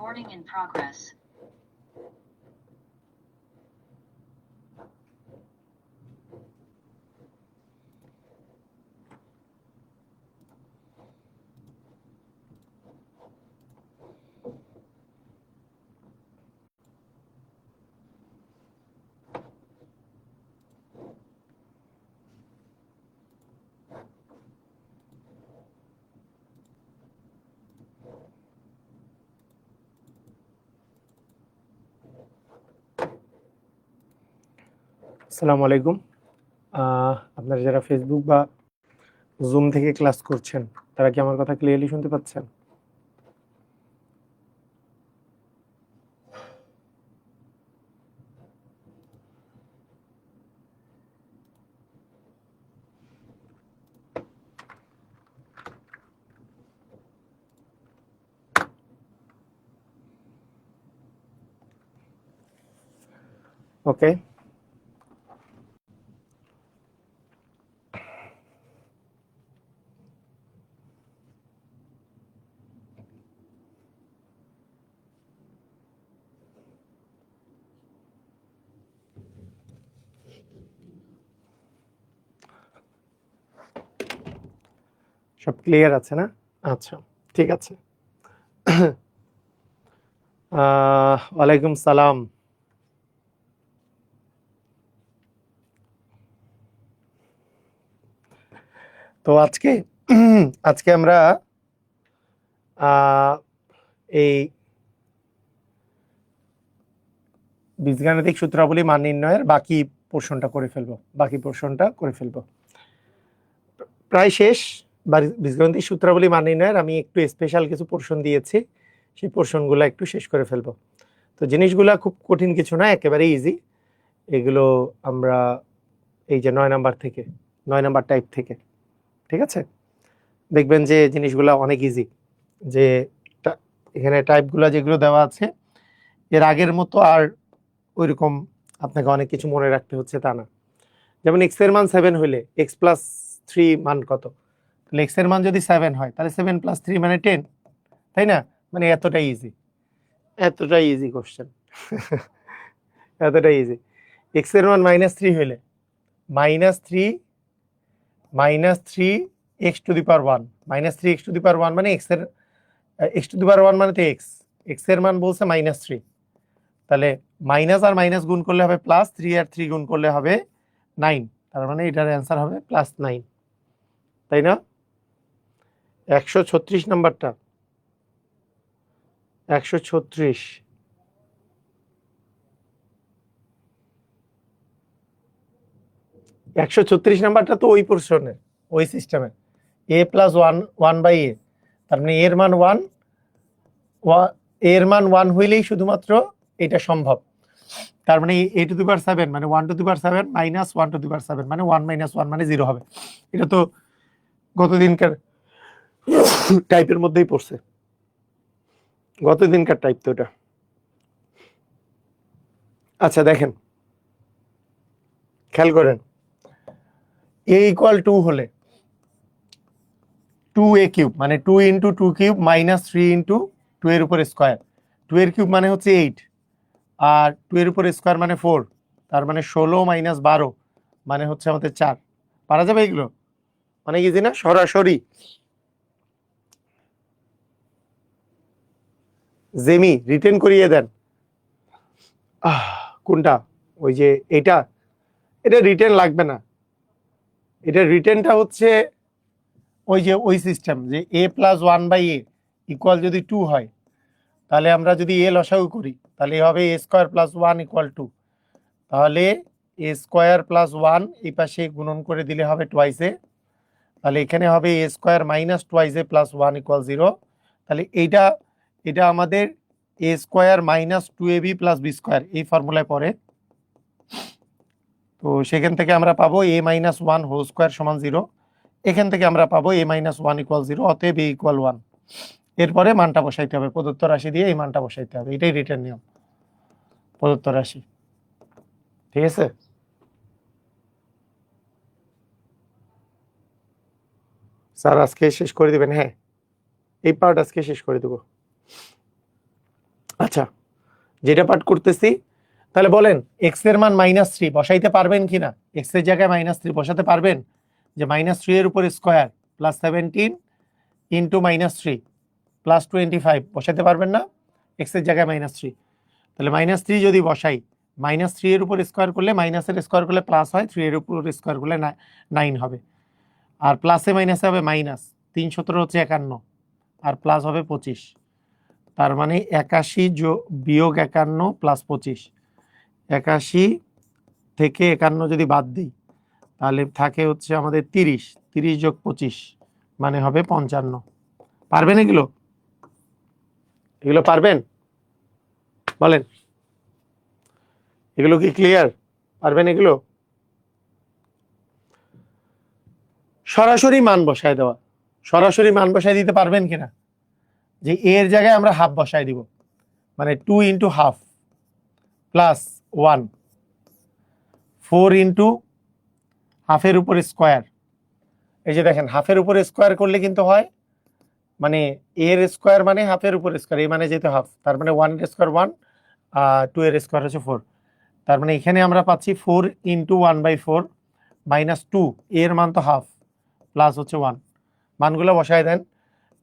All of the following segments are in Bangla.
Recording in progress. আসসালামু আলাইকুম। আপনারা যারা ফেসবুক বা জুম থেকে ক্লাস করছেন তারা কি আমার কথা ক্লিয়ারলি শুনতে পাচ্ছেন? ওকে, সব ক্লিয়ার আছে না? আচ্ছা, ঠিক আছে। ওয়ালাইকুম সালাম। তো আজকে আমরা এই বীজগাণিতিক সূত্রাবলী মান নির্ণয়ের বাকি পোর্শনটা করে ফেলবো। প্রায় শেষ। বীজগাণিতিক সূত্রাবলী মান নির্ণয়ের আমি একটু স্পেশাল কিছু পোর্শন দিয়েছি, সেই পোর্শনগুলো একটু শেষ করে ফেলবো। তো জিনিসগুলো খুব কঠিন কিছু না, একেবারে ইজি। এগুলো আমরা এই যে 9 নাম্বার টাইপ থেকে, ঠিক আছে, দেখবেন যে জিনিসগুলো অনেক ইজি। যে এখানে টাইপগুলো যেগুলো দেওয়া আছে এর আগের মতো আর ওইরকম আপনাকে অনেক কিছু মনে রাখতে হচ্ছে তা না। যেমন এক্স এর মান 7 হলে এক্স প্লাস 3 মান কত? তাহলে এক্স এর মান যদি 7 হয় তাহলে 7 প্লাস 3 মানে 10, তাই না? মানে এতটাই ইজি কোশ্চেন। এতটাই ইজি। এক্স এর মান -3 হলে -3 x to the power 1, -3 x to the power 1 মানে এক্স টু দি পাওয়ার 1 মানে তো এক্স এর মান বলছে -3, তাহলে মাইনাস আর মাইনাস গুণ করলে হবে প্লাস, 3 আর 3 গুণ করলে হবে 9, তার মানে এটার অ্যান্সার হবে +9, তাই না? 136 নাম্বারটা, 136 নাম্বারটা তো ওই পোর্শনে, ওই সিস্টেমে a প্লাস 1/a, তার মানে এর মান 1 হইলেই শুধুমাত্র এটা সম্ভব। তার মানে a টু দি পাওয়ার 7 মানে 1 to the power 7 minus 1 to the power 7 মানে 1 - 1 মানে 0 হবে। এটা তো গতদিনকার টাইপের মধ্যেই পড়ছে, গতদিনকার টাইপ তো এটা। আচ্ছা দেখেন, খেয়াল করেন, a = 2 হলে 2a কিউব মানে 2 × 2 কিউব মাইনাস 3 × 2 এর উপর স্কয়ার। 2 এর কিউব মানে হচ্ছে 8 আর 2 এর উপর স্কয়ার মানে 4, তার মানে 16 - 12 মানে হচ্ছে আমাদের 4। পারা যাবে এগুলো? অনেক ইজি না? সরাসরি জেমি রিটেন করিয়ে দেন। কোনটা? ওই যে এটা রিটেন লাগবে না। এটা রিটেনটা হচ্ছে ওই যে ওই সিস্টেম যে a প্লাস 1/a ইকুয়াল যদি 2 হয় তাহলে আমরা যদি a লসাগু করি তাহলে হবে a স্কয়ার প্লাস 1 = 2, তাহলে a স্কয়ার প্লাস 1 এই পাশে গুণন করে দিলে হবে টুয়াইসে, তাহলে এখানে হবে a স্কয়ার মাইনাস টুয়াইসে প্লাস 1 = 0। তাহলে এটা আমাদের a square minus 2ab plus b square এই ফর্মুলায় পড়ে। তো সেখান থেকে আমরা পাবো a - 1 হোল স্কয়ার সমান 0। এখান থেকে আমরা পাবো a - 1 = 0, অতএব a = 1। এরপরে মানটা বসাইতে হবে, প্রদত্ত রাশি দিয়ে এই মানটা বসাইতে হবে, এটাই রিটার্ন নিয়ম, প্রদত্ত রাশি। ঠিক আছে? স্যার আজকে শেষ করে দিবেন? হ্যাঁ, এই পার্ট আজকে শেষ করে দেবো। আচ্ছা, যেটা পাঠ করতেছি, তাহলে বলেন এক্স এর মান -3 বসাইতে পারবেন কিনা? এক্স এর জায়গায় -3 বসাতে পারবেন? যে -3 এর উপর স্কোয়ার প্লাস 17 ইন্টু -3 প্লাস 25 বসাতে পারবেন না? এক্স এর জায়গায় -3, তাহলে -3 যদি বসাই, -3 এর উপর স্কোয়ার করলে, মাইনাসের স্কোয়ার করলে প্লাস হয়, 3 এর উপর স্কোয়ার করলে 9 হবে, আর প্লাসে মাইনাসে হবে মাইনাস, 3 17 হচ্ছে 51, আর প্লাস হবে 25, তার মানে 81 বিয়োগ 51 প্লাস 25, 81 থেকে 51 যদি বাদ দিই তাহলে থাকে হচ্ছে আমাদের 30, 30 যোগ 25 মানে হবে 55। পারবেন এগুলো? এগুলো পারবেন? বলেন, এগুলো কি ক্লিয়ার? পারবেন এগুলো? সরাসরি মান বসায় দেওয়া, সরাসরি মান বসায় দিতে পারবেন কিনা? যে এর জায়গায় আমরা হাফ বসায় দিব, মানে 2 ইন্টু হাফ প্লাস 1, 4 ইন্টু হাফের উপর স্কোয়ার। এই যে দেখেন, হাফের উপর স্কোয়ার করলে কিন্তু হয়, মানে এর স্কোয়ার মানে হাফের উপর স্কোয়ার, এই মানে যেহেতু হাফ, তার মানে 1 এর স্কোয়ার 1, 2 এর স্কোয়ার হচ্ছে 4, তার মানে এখানে আমরা পাচ্ছি 4 ইন্টু 1/4 মাইনাস 2, এর মান তো হাফ, প্লাস হচ্ছে 1, মানগুলো বসায় দেন।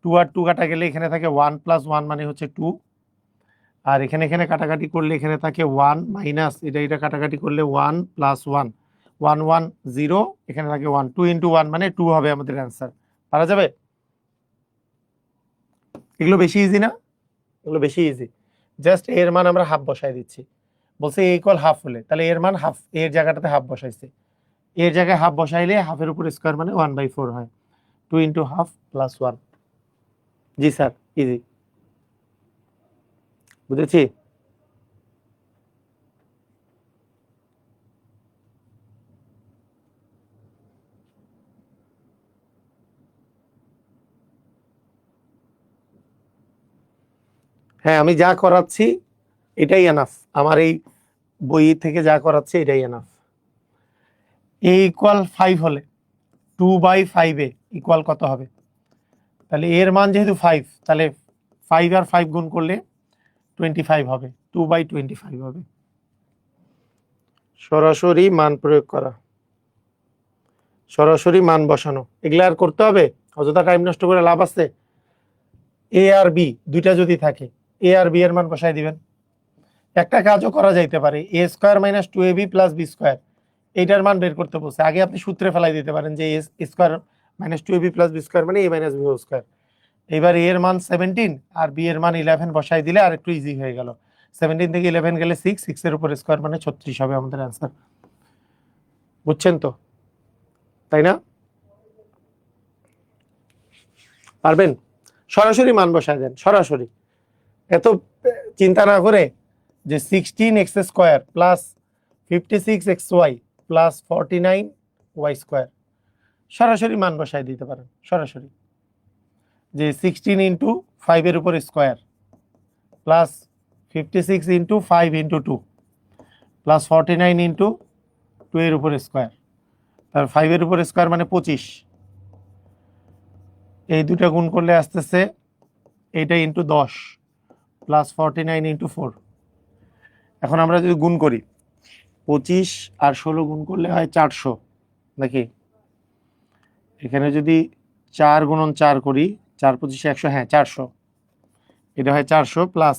2 আর 2 কাটা গেলে এখানে থাকে 1 প্লাস 1 মানে হচ্ছে 2, আর এখানে কাটাকাটি করলে এখানে থাকে 1 মাইনাস এটা কাটাকাটি করলে 1 প্লাস 1, 1 1 0, এখানে থাকে 1, 2 ইন্টু 1 মানে 2 হবে আমাদের অ্যান্সার। পারা যাবে? এগুলো বেশি ইজি না? এগুলো বেশি ইজি। জাস্ট এর মান আমরা হাফ বসাই দিচ্ছি, বলছে এ ইকুয়াল হাফ হলে, তাহলে এর মান হাফ, এর জায়গাটাতে হাফ বসাইছে, এর জায়গায় হাফ বসাইলে হাফের উপর স্কোয়ার মানে 1/4 হয়, 2 ইন্টু হাফ প্লাস 1। জি স্যার, ইজি, বুঝেছি। হ্যাঁ, আমি যা করাচ্ছি এটাই এনাফ, আমার এই বই থেকে যা করাচ্ছি এটাই এনাফ। এ ইকুয়াল 5 হলে 2/5 এ ইকুয়াল কত হবে? তাহলে এর মান যেহেতু 5, তাহলে 5 আর 5 গুণ করলে 25 হবে, 2/25 হবে। সরাসরি মান প্রয়োগ করা, সরাসরি মান বসানো, এগুলো আর করতে হবে? অযথা টাইম নষ্ট করে লাভ আছে? এ আর বি দুইটা যদি থাকে, এ আর বি এর মান বসাই দিবেন। একটা কাজও করা যাইতে পারে, a square minus 2ab plus B square, এইটার মান বের করতে বলছে, আগে আপনি সূত্রে ফেলাই দিতে পারেন যে a square minus 2ab plus B square মানে a minus b whole square. এবার এর মান 17 আর বি এর মান 11 বসাই দিলে আর একটু ইজি হয়ে গেল, 17 থেকে 11 গেলে 6, 6 এর উপর স্কোয়ার মানে 36 হবে আমাদের অ্যান্সার। বুঝছেন তো, তাই না? পারবেন? সরাসরি মান বসায় দেন, সরাসরি, এত চিন্তা না করে যে 16x square plus 56xy plus 49y square, সরাসরি মান বসায় দিতে পারেন, সরাসরি, যে 16 ইন্টু 5 এর উপর square plus 56 into 5 into 2 plus 49 into 2 এর উপর স্কোয়ার, তার 5 এর উপর স্কোয়ার মানে 25, এই দুটা গুণ করলে আসতেছে এইটা ইন্টু 10 প্লাস 49 ইন্টু 4। এখন আমরা যদি গুণ করি, 25 আর 16 গুণ করলে হয় 400 নাকি? এখানে যদি 4 গুণন 4 করি, 4 25 100, হ্যাঁ 400, এটা হয় 400 প্লাস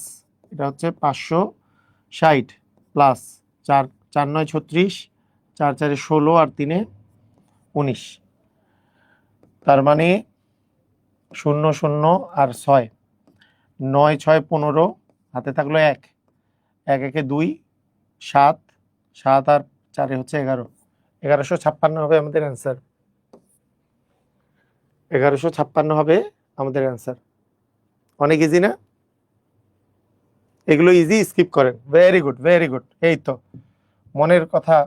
এটা হচ্ছে 560 প্লাস 4 4 9 36, 4 4 16 আর 3 19, তার মানে 0 0 আর 6, 9 6 15, হাতে থাকলো 1, 1 1 2, 7, 7 আর 4 হচ্ছে 11, 1156 হবে আমাদের অ্যান্সার, 1156 হবে আমাদের অ্যান্সার। অনেক ইজি না? এগুলো ইজি, স্কিপ করেন। ভেরি গুড, ভেরি গুড, এই তো মনের কথা।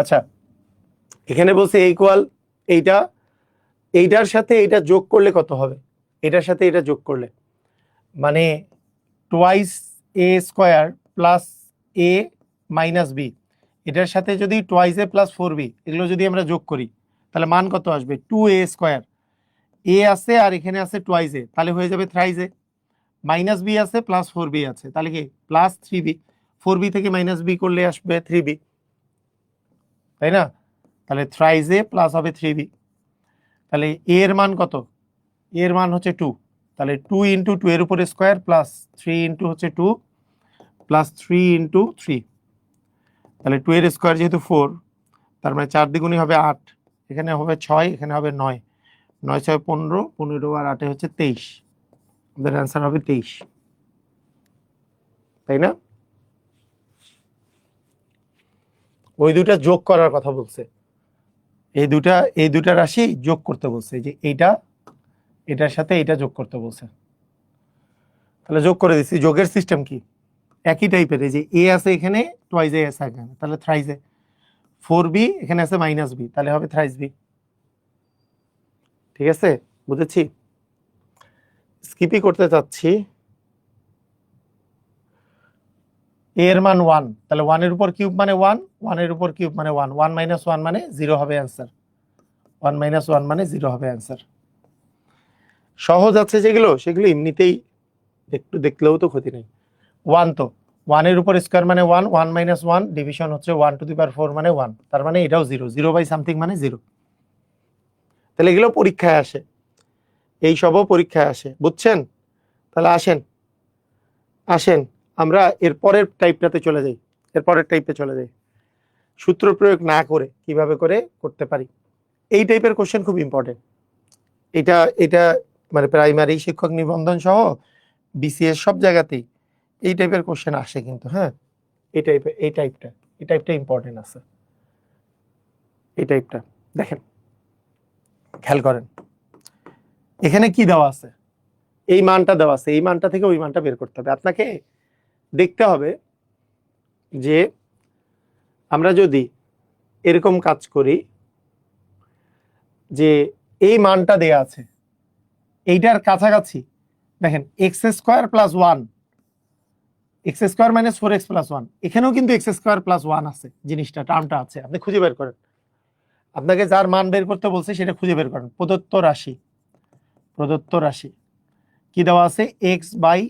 আচ্ছা, এখানে বলছে ইকুয়াল এইটা, এইটার সাথে এইটা যোগ করলে কত হবে? এটার সাথে এটা যোগ করলে মানে টোয়াইস এ স্কোয়ার প্লাস এ মাইনাস বি, এটার সাথে যদি টোয়াইস এ প্লাস 4b, এগুলো যদি আমরা যোগ করি তাহলে মান কত আসবে 2a²। এ আছে আর এখানে আছে টুয়াইস এ, তাহলে হয়ে যাবে থ্রাইস এ। মাইনাস বি আছে প্লাস 4b আছে, তাহলে কি প্লাস 3b। 4b থেকে মাইনাস বি করলে আসবে 3b, তাই না? তাহলে থ্রাইস এ প্লাস হবে 3b। তাহলে এ এর মান কত? এর মান হচ্ছে 2, তাহলে 2 ইন্টু 2 এর উপরে স্কোয়ার প্লাস 3 ইন্টু হচ্ছে 2 প্লাস 3 ইন্টু 3, তাহলে 2 এর স্কোয়ার যেহেতু 4, তার মানে 4 দ্বিগুণই হবে 8, এখানে হবে 6, এখানে হবে 9, 9 6 15, 15 আর 8 হচ্ছে 23, আমাদের অ্যান্সার হবে 23, তাই না? ওই দুটা যোগ করার কথা বলছে, এই দুটা রাশি যোগ করতে বলছে, যে এইটা এটার সাথে এটা যোগ করতে বলছে। তাহলে যোগ করে দিচ্ছি। যোগের সিস্টেম কি? একই টাইপের, এই যে এ আছে এখানে, টুয়াইস এ আছে এখানে, তাহলে থ্রাইস এ। 4b এখানে আছে মাইনাস বি, তাহলে হবে থ্রাইস বি। ঠিক আছে, বুঝেছি। স্কিপই করতে চাচ্ছি। এর মান 1, তাহলে 1 এর উপর কিউব মানে 1, 1 এর উপর কিউব মানে 1, 1 মাইনাস 1 মানে 0 হবে অ্যান্সার। 1 মাইনাস 1 মানে 0 হবে অ্যান্সার। সহজ আছে যেগুলো, সেগুলো এমনিতেই একটু দেখলেও তো ক্ষতি নেই। 1 তো 1 এর উপর স্কোয়ার মানে 1, 1 মাইনাস 1 ডিভিশন হচ্ছে 1 টু দি পাওয়ার 4 মানে 1, তার মানে এটাও 0, 0 বাই সামথিং মানে 0। তাহলে এগুলো পরীক্ষায় আসে, এই সবও পরীক্ষায় আসে, বুঝছেন? তাহলে আসেন আসেন আমরা এর পরের টাইপটাতে চলে যাই। এরপরের টাইপে চলে যাই, সূত্র প্রয়োগ না করে কিভাবে করে করতে পারি। এই টাইপের কোশ্চেন খুব ইম্পর্টেন্ট। এটা এটা মানে প্রাইমারি শিক্ষক নিবন্ধন সহ বিসিএস সব জায়গাতেই এই টাইপের কোশ্চেন আসে কিন্তু। হ্যাঁ, এই টাইপটা ইম্পর্টেন্ট আছে। এই টাইপটা দেখেন, খেয়াল করেন, এখানে কি দেওয়া আছে? এই মানটা দেওয়া আছে, এই মানটা থেকে ওই মানটা বের করতে হবে। আপনাকে দেখতে হবে যে আমরা যদি এরকম কাজ করি, যে এই মানটা দেয়া আছে, এইটার কাছাকাছি দেখেন x square plus 1, x square minus 4x plus 1, এখানেও কিন্তু এক্স স্কোয়ার প্লাস 1 আছে, জিনিসটা টার্মটা আছে, আপনি খুঁজে বের করেন। আপনাকে যার মান বের করতে বলছে সেটা খুঁজে বের করেন। প্রদত্ত রাশি কি দেওয়া আছে? X by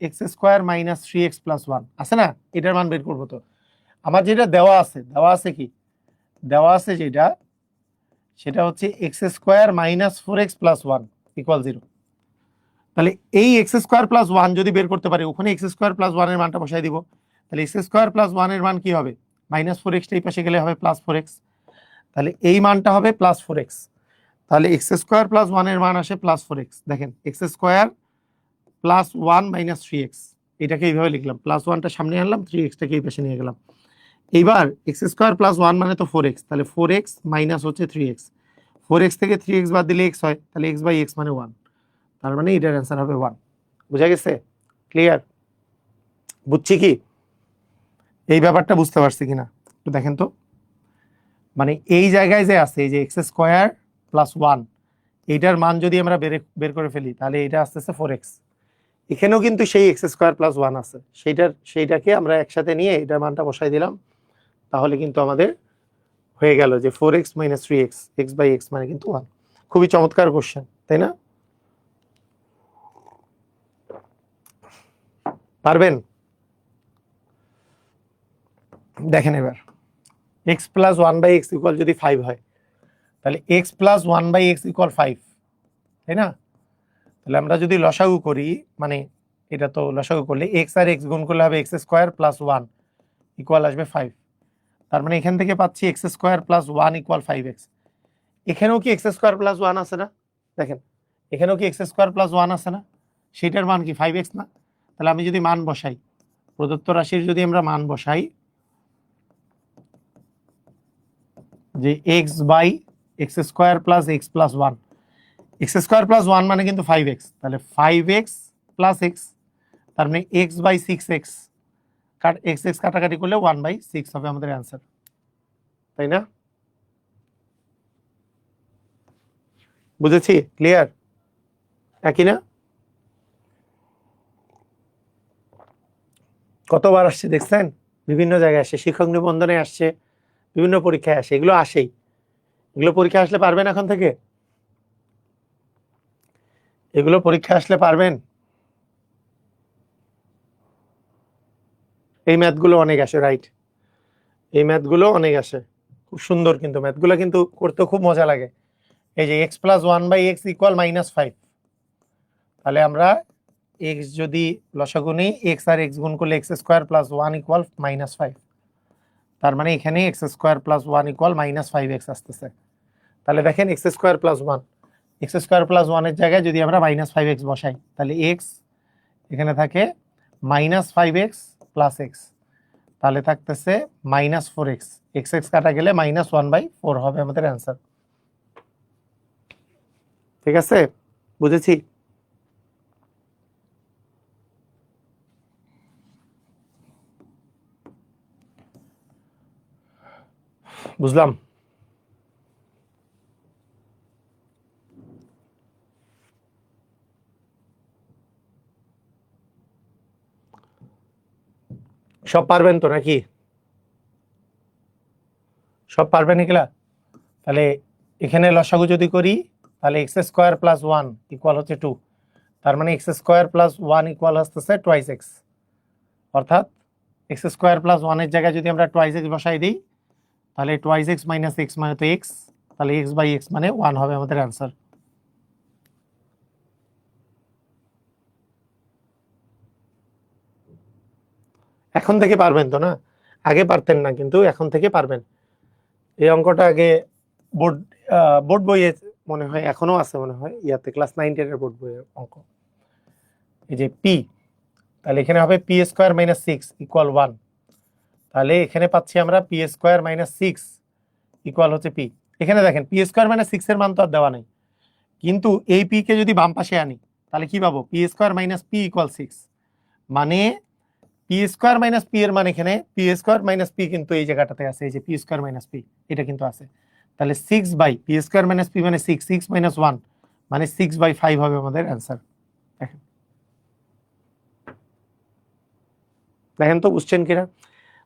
x square minus 3x plus 1 আছে না? এটার মান বের করবো। তো আমার যেটা দেওয়া আছে কি দেওয়া আছে, যেটা সেটা হচ্ছে x square minus 4x plus 1 equal 0। তাহলে এই এক্স স্কোয়ার প্লাস 1 যদি বের করতে পারি, ওখানে এক্স স্কোয়ার প্লাস 1 এর মানটা বসাই দিব। তাহলে এক্স স্কোয়ার প্লাস 1 এর মান কি হবে? মাইনাস 4x, এই পাশে গেলে হবে প্লাস 4x, তাহলে এই মানটা হবে প্লাস 4x। তাহলে এক্স স্কোয়ার প্লাস 1 এর মান আসে প্লাস 4x। দেখেন x square plus 1 minus 3x, এটাকে এইভাবে লিখলাম, প্লাস 1টা সামনে আনলাম, 3xটাকে এই পাশে নিয়ে গেলাম। এইবার এক্স স্কোয়ার প্লাস 1 মানে তো 4x, তাহলে 4x মাইনাস হচ্ছে 3x, 4x থেকে 3x বাদ দিলে x হয়, তাহলে x বাই x মানে 1, তার মানে এটার অ্যান্সার হবে 1। বুঝা গেছে? ক্লিয়ার? বুঝছি কি এই ব্যাপারটা? বুঝতে পারছি কিনা একটু দেখেন তো। মানে এই জায়গায় যে আছে, এই যে এক্স স্কোয়ার প্লাস 1, এইটার মান যদি আমরা বের করে ফেলি, তাহলে এটা আসতেছে 4x। এখানেও কিন্তু সেই এক্স স্কোয়ার প্লাস 1 আছে, সেইটাকে আমরা একসাথে নিয়ে এটার মানটা বসাই দিলাম, তাহলে কিন্তু আমাদের হয়ে গেল যে 4x minus 3x, x by x মানে কিন্তু 1। খুবই চমৎকার কোশ্চেন, তাই না? পারবেন? দেখেন এবার, x plus 1 by x equal যদি 5 হয়, তাহলে x plus 1 by x equal 5, তাই না? তাহলে আমরা যদি লসাগু করি, মানে এটা তো লসাগু করলে x আর x গুণ করলে হবে x স্কোয়ার প্লাস 1 ইকুয়াল আসবে 5, তার মানে এখান থেকে পাচ্ছি x square plus 1 equal 5x। এখানেও কি x স্কোয়ার প্লাস 1 আছে না? দেখেন এখানেও কি x স্কোয়ার প্লাস 1 আছে না? সেটার মান কি 5x না? তাহলে আমি যদি মান বসাই, প্রদত্ত রাশির যদি আমরা মান বসাই, যে x by x square plus x plus 1, x square plus 1 মানে কিন্তু 5x, তাহলে 5x প্লাস x, তার মানে x বাই 6x, x কাটাকাটি করলে 1 বাই 6 হবে আমাদের অ্যান্সার, তাই না? বুঝেছি? ক্লিয়ার? একই না? কতবার আসছে দেখছেন? বিভিন্ন জায়গায় আসে, শিক্ষক নিবন্ধনে আসছে, বিভিন্ন পরীক্ষায় আসে, এগুলো আসেই। এগুলো পরীক্ষা আসলে পারবেন এখন থেকে? এগুলো পরীক্ষা আসলে পারবেন? এই ম্যাথগুলো অনেক আসে, রাইট, এই ম্যাথগুলো অনেক আসে, খুব সুন্দর, কিন্তু ম্যাথগুলো কিন্তু করতে খুব মজা লাগে। এই যে x প্লাস 1/x ইকুয়াল -5, তাহলে আমরা x যদি লসাগু নিই, x আর x গুণ করলে x² প্লাস 1 ইকুয়াল -5, তার মানে এখানে x² প্লাস 1 ইকুয়াল -5x আসতেছে। তাহলে দেখেন x² প্লাস 1, x² প্লাস 1 এর জায়গায় যদি আমরা -5x বসাই, তাহলে x এখানে থাকে -5x প্লাস x, তাহলে থাকতেছে -4x, x কাটা গেলে -1/4 হবে আমাদের অ্যান্সার। ঠিক আছে, বুঝেছি? বুঝলাম। সব পারবেন তো নাকি? সব পারবেন এগুলা? তাহলে এখানে লসাগু যদি করি, তাহলে x² প্লাস 1 ইকুয়াল হচ্ছে 2, তার মানে x² প্লাস 1 ইকুয়াল হচ্ছে 2x, অর্থাৎ x² প্লাস 1 এর জায়গায় যদি আমরা 2x বসাই দিই, তাহলে 2x মাইনাস x মানে তো x, তাহলে x/x মানে 1 হবে আমাদের অ্যান্সার। এখন থেকে পারবেন তো না? আগে পারতেন না, কিন্তু এখন থেকে পারবেন। এই অঙ্কটা আগে বোর্ড বোর্ড বইয়ে মনে হয় এখনো আছে, মনে হয় ইয়াতে ক্লাস 9-10 এর বোর্ড বইয়ের অঙ্ক। এই যে p, তাহলে এখানে হবে p² - 6 ইকুয়াল 1, তাহলে এখানে পাচ্ছি আমরা p² - 6 ইকুয়াল হচ্ছে p। এখানে দেখেন p² - 6 এর মান তো আর দেওয়া নেই, কিন্তু এই p কে যদি বাম পাশে আনি, তাহলে কি পাবো? p² - p ইকুয়াল 6, মানে p² - p এর মান এখানে p² - p কিন্তু এই জায়গাটাতে আছে, এই যে p² - p এটা কিন্তু আছে। তাহলে 6/p² - p মানে 6, 6 - 1 মানে 6/5 হবে আমাদের অ্যান্সার। দেখেন, দেখেন তো বুঝছেন কিনা?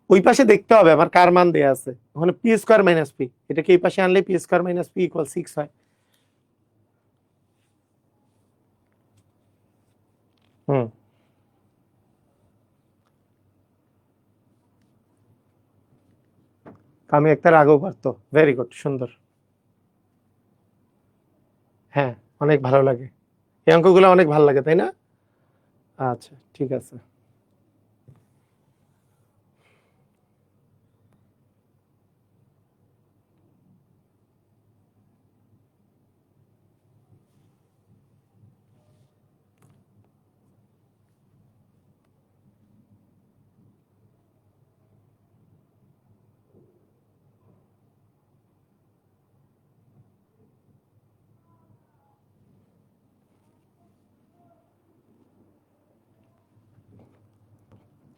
ওই পাশে দেখতে হবে আমার কার মান দেয়া আছে, ওখানে p² - p, এটাকে এই পাশে আনলে p² - p ইকুয়াল 6 হয়। হুম, আমি একটা আগেও পারতো, ভেরি গুড, সুন্দর। হ্যাঁ, অনেক ভালো লাগে, এই অঙ্কগুলো অনেক ভালো লাগে, তাই না? আচ্ছা, ঠিক আছে।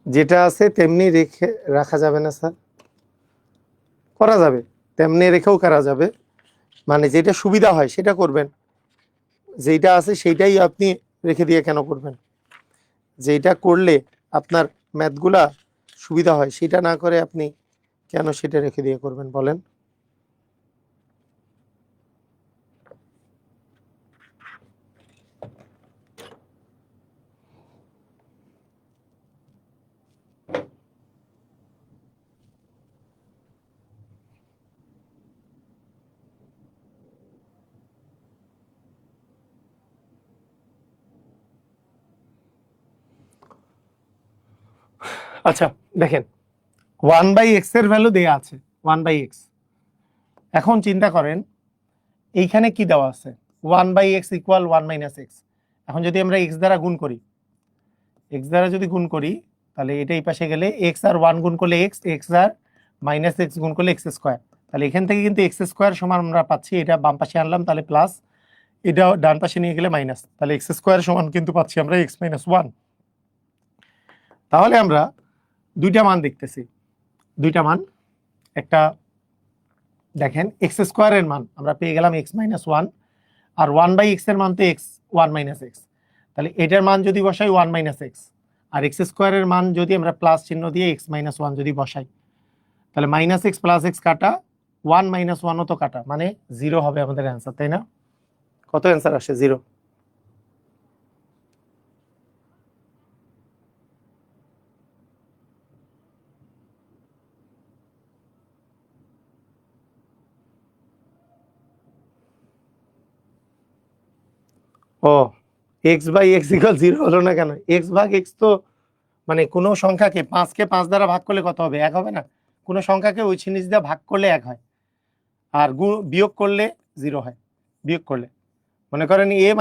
যেটা আছে তেমনি রেখে রাখা যাবে না স্যার? করা যাবে, তেমনি রেখেও করা যাবে, মানে যেটা সুবিধা হয় সেটা করবেন, যেটা আছে সেইটাই আপনি রেখে দিয়ে কেন করবেন? যেটা করলে আপনার ম্যাথগুলা সুবিধা হয় সেটা না করে আপনি কেন সেটা রেখে দিয়ে করবেন বলেন? আচ্ছা, দেখেন 1/x এর ভ্যালু দেয়া আছে 1/x। এখন চিন্তা করেন এইখানে কি দেওয়া আছে, 1/x ইকুয়াল 1 - x। এখন যদি আমরা x দ্বারা গুণ করি, x দ্বারা যদি গুণ করি, তাহলে এটা এই পাশে গেলে x আর 1 গুণ করলে x, x আর -x গুণ করলে x², তাহলে এখান থেকে কিন্তু x² সমান আমরা পাচ্ছি, এটা বাম পাশে আনলাম তাহলে প্লাস, এটা ডান পাশে নিয়ে গেলে মাইনাস, তাহলে x² সমান কিন্তু পাচ্ছি আমরা x - 1। তাহলে আমরা দুইটা মান দেখতেছি, দুইটা মান, একটা দেখেন x² এর মান আমরা পেয়ে গেলাম x - 1, আর 1/x এর মান তো x 1 - x, তাহলে এটার মান যদি বসাই 1 - x, আর x² এর মান যদি আমরা প্লাস চিহ্ন দিয়ে x - 1 যদি বসাই, তাহলে -x + x কাটা 1 - 1ও তো কাটা, মানে 0 হবে আমাদের অ্যান্সার, তাই না? কত অ্যান্সার আসে? 0। ও, x/x = 0 হলো না কেন? x/x তো মানে কোনো সংখ্যাকে 5কে 5 দ্বারা ভাগ করলে কত হবে? 1 হবে না? কোনো সংখ্যাকে ওই জিনিস দিয়ে ভাগ করলে 1 হয়, আর বিয়োগ করলে 0 হয়। বিয়োগ করলে মনে করেন a - a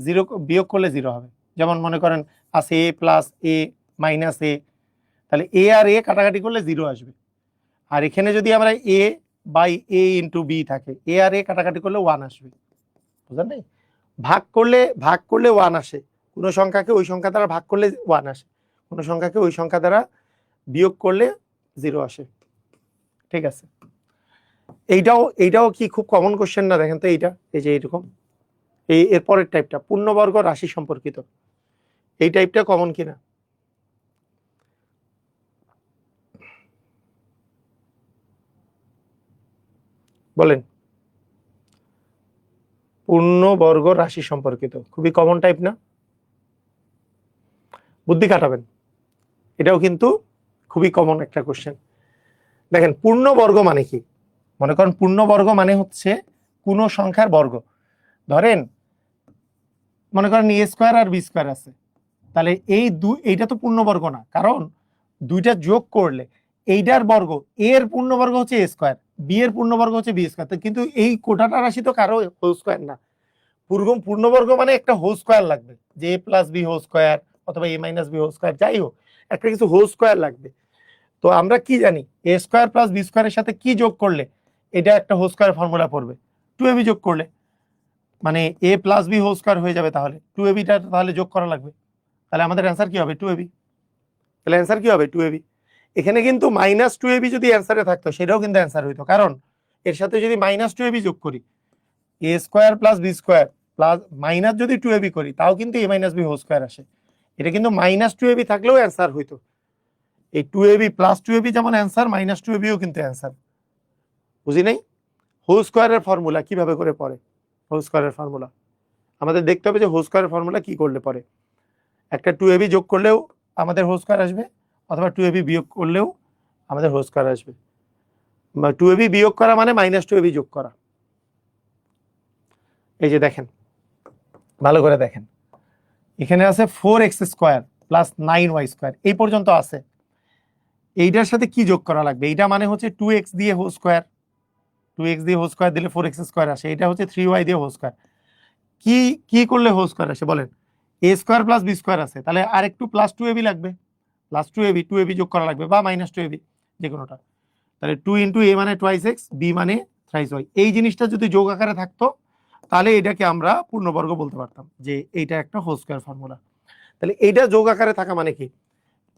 0 বিয়োগ করলে 0 হবে। যেমন মনে করেন আছে a + a - a, তাহলে a আর a কাটাকাটি করলে 0 আসবে। আর এখানে যদি আমরা a/a × b থাকে, a আর a কাটাকাটি করলে 1 আসবে। বুঝলেন নাই? ভাগ করলে 1 আসে। কোনো সংখ্যাকে ওই সংখ্যা দ্বারা ভাগ করলে 1 আসে, কোনো সংখ্যাকে ওই সংখ্যা দ্বারা বিয়োগ করলে 0 আসে। ঠিক আছে, এইটাও কি খুব কমন কোশ্চেন না? দেখেন তো এইটা, এই যে এইরকম, এর পরের টাইপটা পূর্ণবর্গ রাশি সম্পর্কিত, এই টাইপটা কমন কিনা বলেন? পূর্ণবর্গ রাশি সম্পর্কিত খুবই কমন টাইপ না? বুদ্ধি কাটাবেন, এটাও কিন্তু খুবই কমন একটা কোশ্চেন। দেখেন পূর্ণবর্গ মানে কি? মনে করেন পূর্ণবর্গ মানে হচ্ছে কোন সংখ্যার বর্গ। ধরেন মনে করেন a স্কয়ার আর b স্কয়ার আছে, তাহলে এইটা তো পূর্ণবর্গ না, কারণ দুইটা যোগ করলে এইটার বর্গ, a এর পূর্ণবর্গ হচ্ছে a স্কয়ার, b এর পূর্ণবর্গ হচ্ছে b স্কয়ার, কিন্তু এই কোটাটা রাশি তো কারো হোল স্কয়ার না। পূর্ণবর্গ মানে একটা হোল স্কয়ার লাগবে, যে a + b হোল স্কয়ার অথবা a - b হোল স্কয়ার, যাই হোক একটা কিছু হোল স্কয়ার লাগবে। তো আমরা কি জানি a স্কয়ার + b স্কয়ারের সাথে কি যোগ করলে এটা একটা হোল স্কয়ার ফর্মুলা পড়বে? 2ab যোগ করলে, মানে a + b হোল স্কয়ার হয়ে যাবে। তাহলে 2ab টা তাহলে যোগ করা লাগবে, তাহলে আমাদের অ্যান্সার কি হবে? 2ab। তাহলে অ্যান্সার কি হবে? 2ab। এখানে কিন্তু -2ab যদি অ্যান্সারে থাকতো সেটাও কিন্তু অ্যান্সার হইতো, কারণ এর সাথে যদি -2ab যোগ করি, a square + b square plus minus যদি 2ab করি, তাও কিন্তু a - b হোল স্কয়ার আসে। এটা কিন্তু -2ab থাকলেও অ্যান্সার হইতো। এই 2ab + 2ab যেমন অ্যান্সার, -2ab ও কিন্তু অ্যান্সার। বুঝি নাই? হোল স্কয়ারের ফর্মুলা কিভাবে করে পড়ে? হোল স্কয়ারের ফর্মুলা আমাদের দেখতে হবে যে হোল স্কয়ারের ফর্মুলা কি করলে পড়ে। একটা 2ab যোগ করলেও আমাদের হোল স্কয়ার আসবে, অথবা 2ab বিয়োগ করলেও আমাদের হোল স্কয়ার আসবে। 2ab বিয়োগ করা মানে -2ab যোগ করা। এই যে দেখেন, ভালো করে দেখেন, এখানে আছে 4x² + 9y², এই পর্যন্ত আছে। এইটার সাথে কি যোগ করা লাগবে? এইটা মানে হচ্ছে 2x দিয়ে হোল স্কয়ার, 2x দিয়ে হোল স্কয়ার দিলে 4x² আসে। এটা হচ্ছে 3y দিয়ে হোল স্কয়ার। কি কি করলে হোল স্কয়ার আসে বলেন? a স্কয়ার + b স্কয়ার আছে, তাহলে আর একটু +2ab লাগবে, +2ab যোগ করা লাগবে, বা -2ab, যে কোনোটা। তাহলে 2 × a মানে টুয়াইস x, b মানে থ্রাইস y। এই জিনিসটা যদি যোগ আকারে থাকতো তাহলে এটাকে আমরা পূর্ণবর্গ বলতে পারতাম, যে এইটা একটা হোল স্কয়ার ফর্মুলা। তাহলে এইটা যোগ আকারে থাকা মানে কি?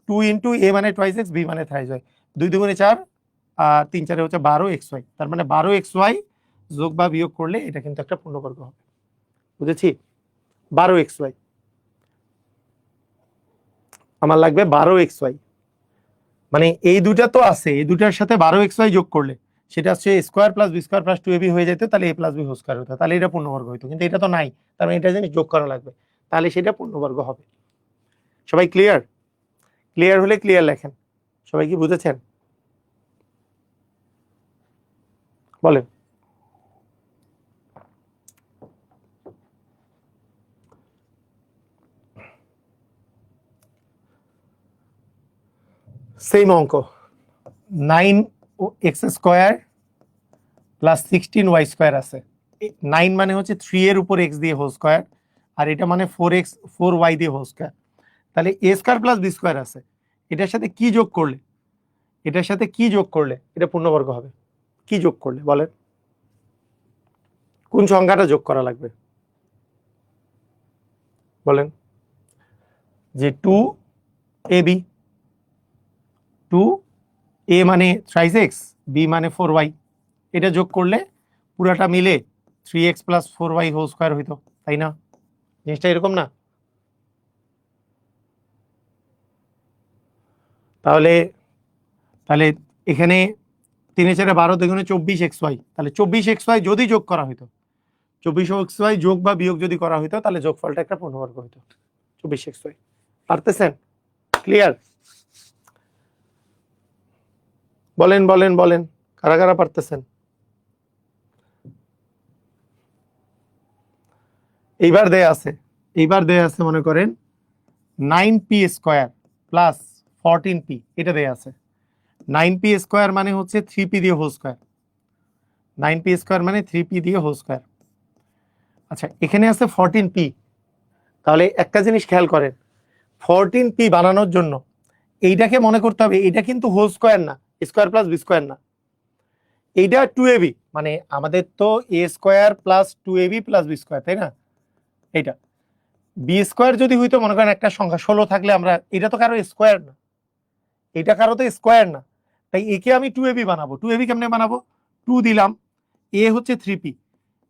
2 × a মানে টুয়াইস x, b মানে থ্রাইস y, 2 × 2 = 4, আর 3 × 4 হচ্ছে 12xy। তার মানে 12xy যোগ বা বিয়োগ করলে এটা কিন্তু একটা পূর্ণবর্গ হবে। বুঝেছি? 12xy আমার লাগবে, 12xy মানে এই দুটা তো আছে, এই দুটার সাথে 12xy যোগ করলে সেটা হচ্ছে a square + b square + 2ab হয়ে যেত, তাহলে a + b হোল স্কয়ার হতো, তাহলে এটা পূর্ণবর্গ হতো। কিন্তু এটা তো নাই, তার মানে এটা জিনিস যোগ করা লাগবে, তাহলে সেটা পূর্ণবর্গ হবে। সবাই ক্লিয়ার? ক্লিয়ার হলে ক্লিয়ার লেখেন। সবাই কি বুঝেছেন? বলেন। সেম অঙ্ক, 9x² + 16y² আছে। 9 মানে হচ্ছে 3 এর উপর x দিয়ে হোল স্কয়ার, আর এটা মানে 4y দিয়ে হোল স্কয়ার। তাহলে a স্কয়ার + b স্কয়ার আছে, এটার সাথে কি যোগ করলে, এটার সাথে কি যোগ করলে এটা পূর্ণবর্গ হবে? কি যোগ করলে বলেন? কোন সংখ্যাটা যোগ করা লাগবে বলেন? যে 2ab, 2a মানে থ্রাইস x, b মানে 4y, এটা যোগ করলে পুরাটা মিলে 3x + 4y হোল স্কয়ার হইতো, তাই না? জিনিসটা এরকম না? তাহলে তাহলে এখানে 3 4 12 দ্বিগুণে 24xy, তাহলে 24xy যদি যোগ করা হইতো, 24xy যোগ বা বিয়োগ যদি করা হইতো তাহলে যোগফলটা একটা পূর্ণবর্গ হইতো 24xy। পারতেছেন? ক্লিয়ার? বলেন বলেন বলেন, কারা কারা পারতেছেন? এইবার দেয়া আছে মনে করেন 9p স্কয়ার প্লাস 14p, এটা দেয়া আছে। 9p স্কয়ার মানে হচ্ছে 3p দিয়ে হোল স্কয়ার, 9p স্কয়ার মানে 3p দিয়ে হোল স্কয়ার। আচ্ছা, এখানে আছে 14p, তাহলে একটা জিনিস খেয়াল করেন, 14p বানানোর জন্য এইটাকে মনে করতে হবে এটা কিন্তু হোল স্কয়ার না, স্কয়ার প্লাস বি স্কয়ার না, এইটা 2ab, মানে আমাদের তো a square plus 2ab plus b square, তাই না? এইটা বি স্কয়ার যদি হইতো মনে করেন একটা সংখ্যা 16 থাকলে আমরা, এটা তো কারো স্কয়ার না, এটা কারো তো স্কয়ার না, তাই একে আমি 2ab বানাবো। 2ab কেমনে বানাবো? 2 দিলাম, a হচ্ছে 3p,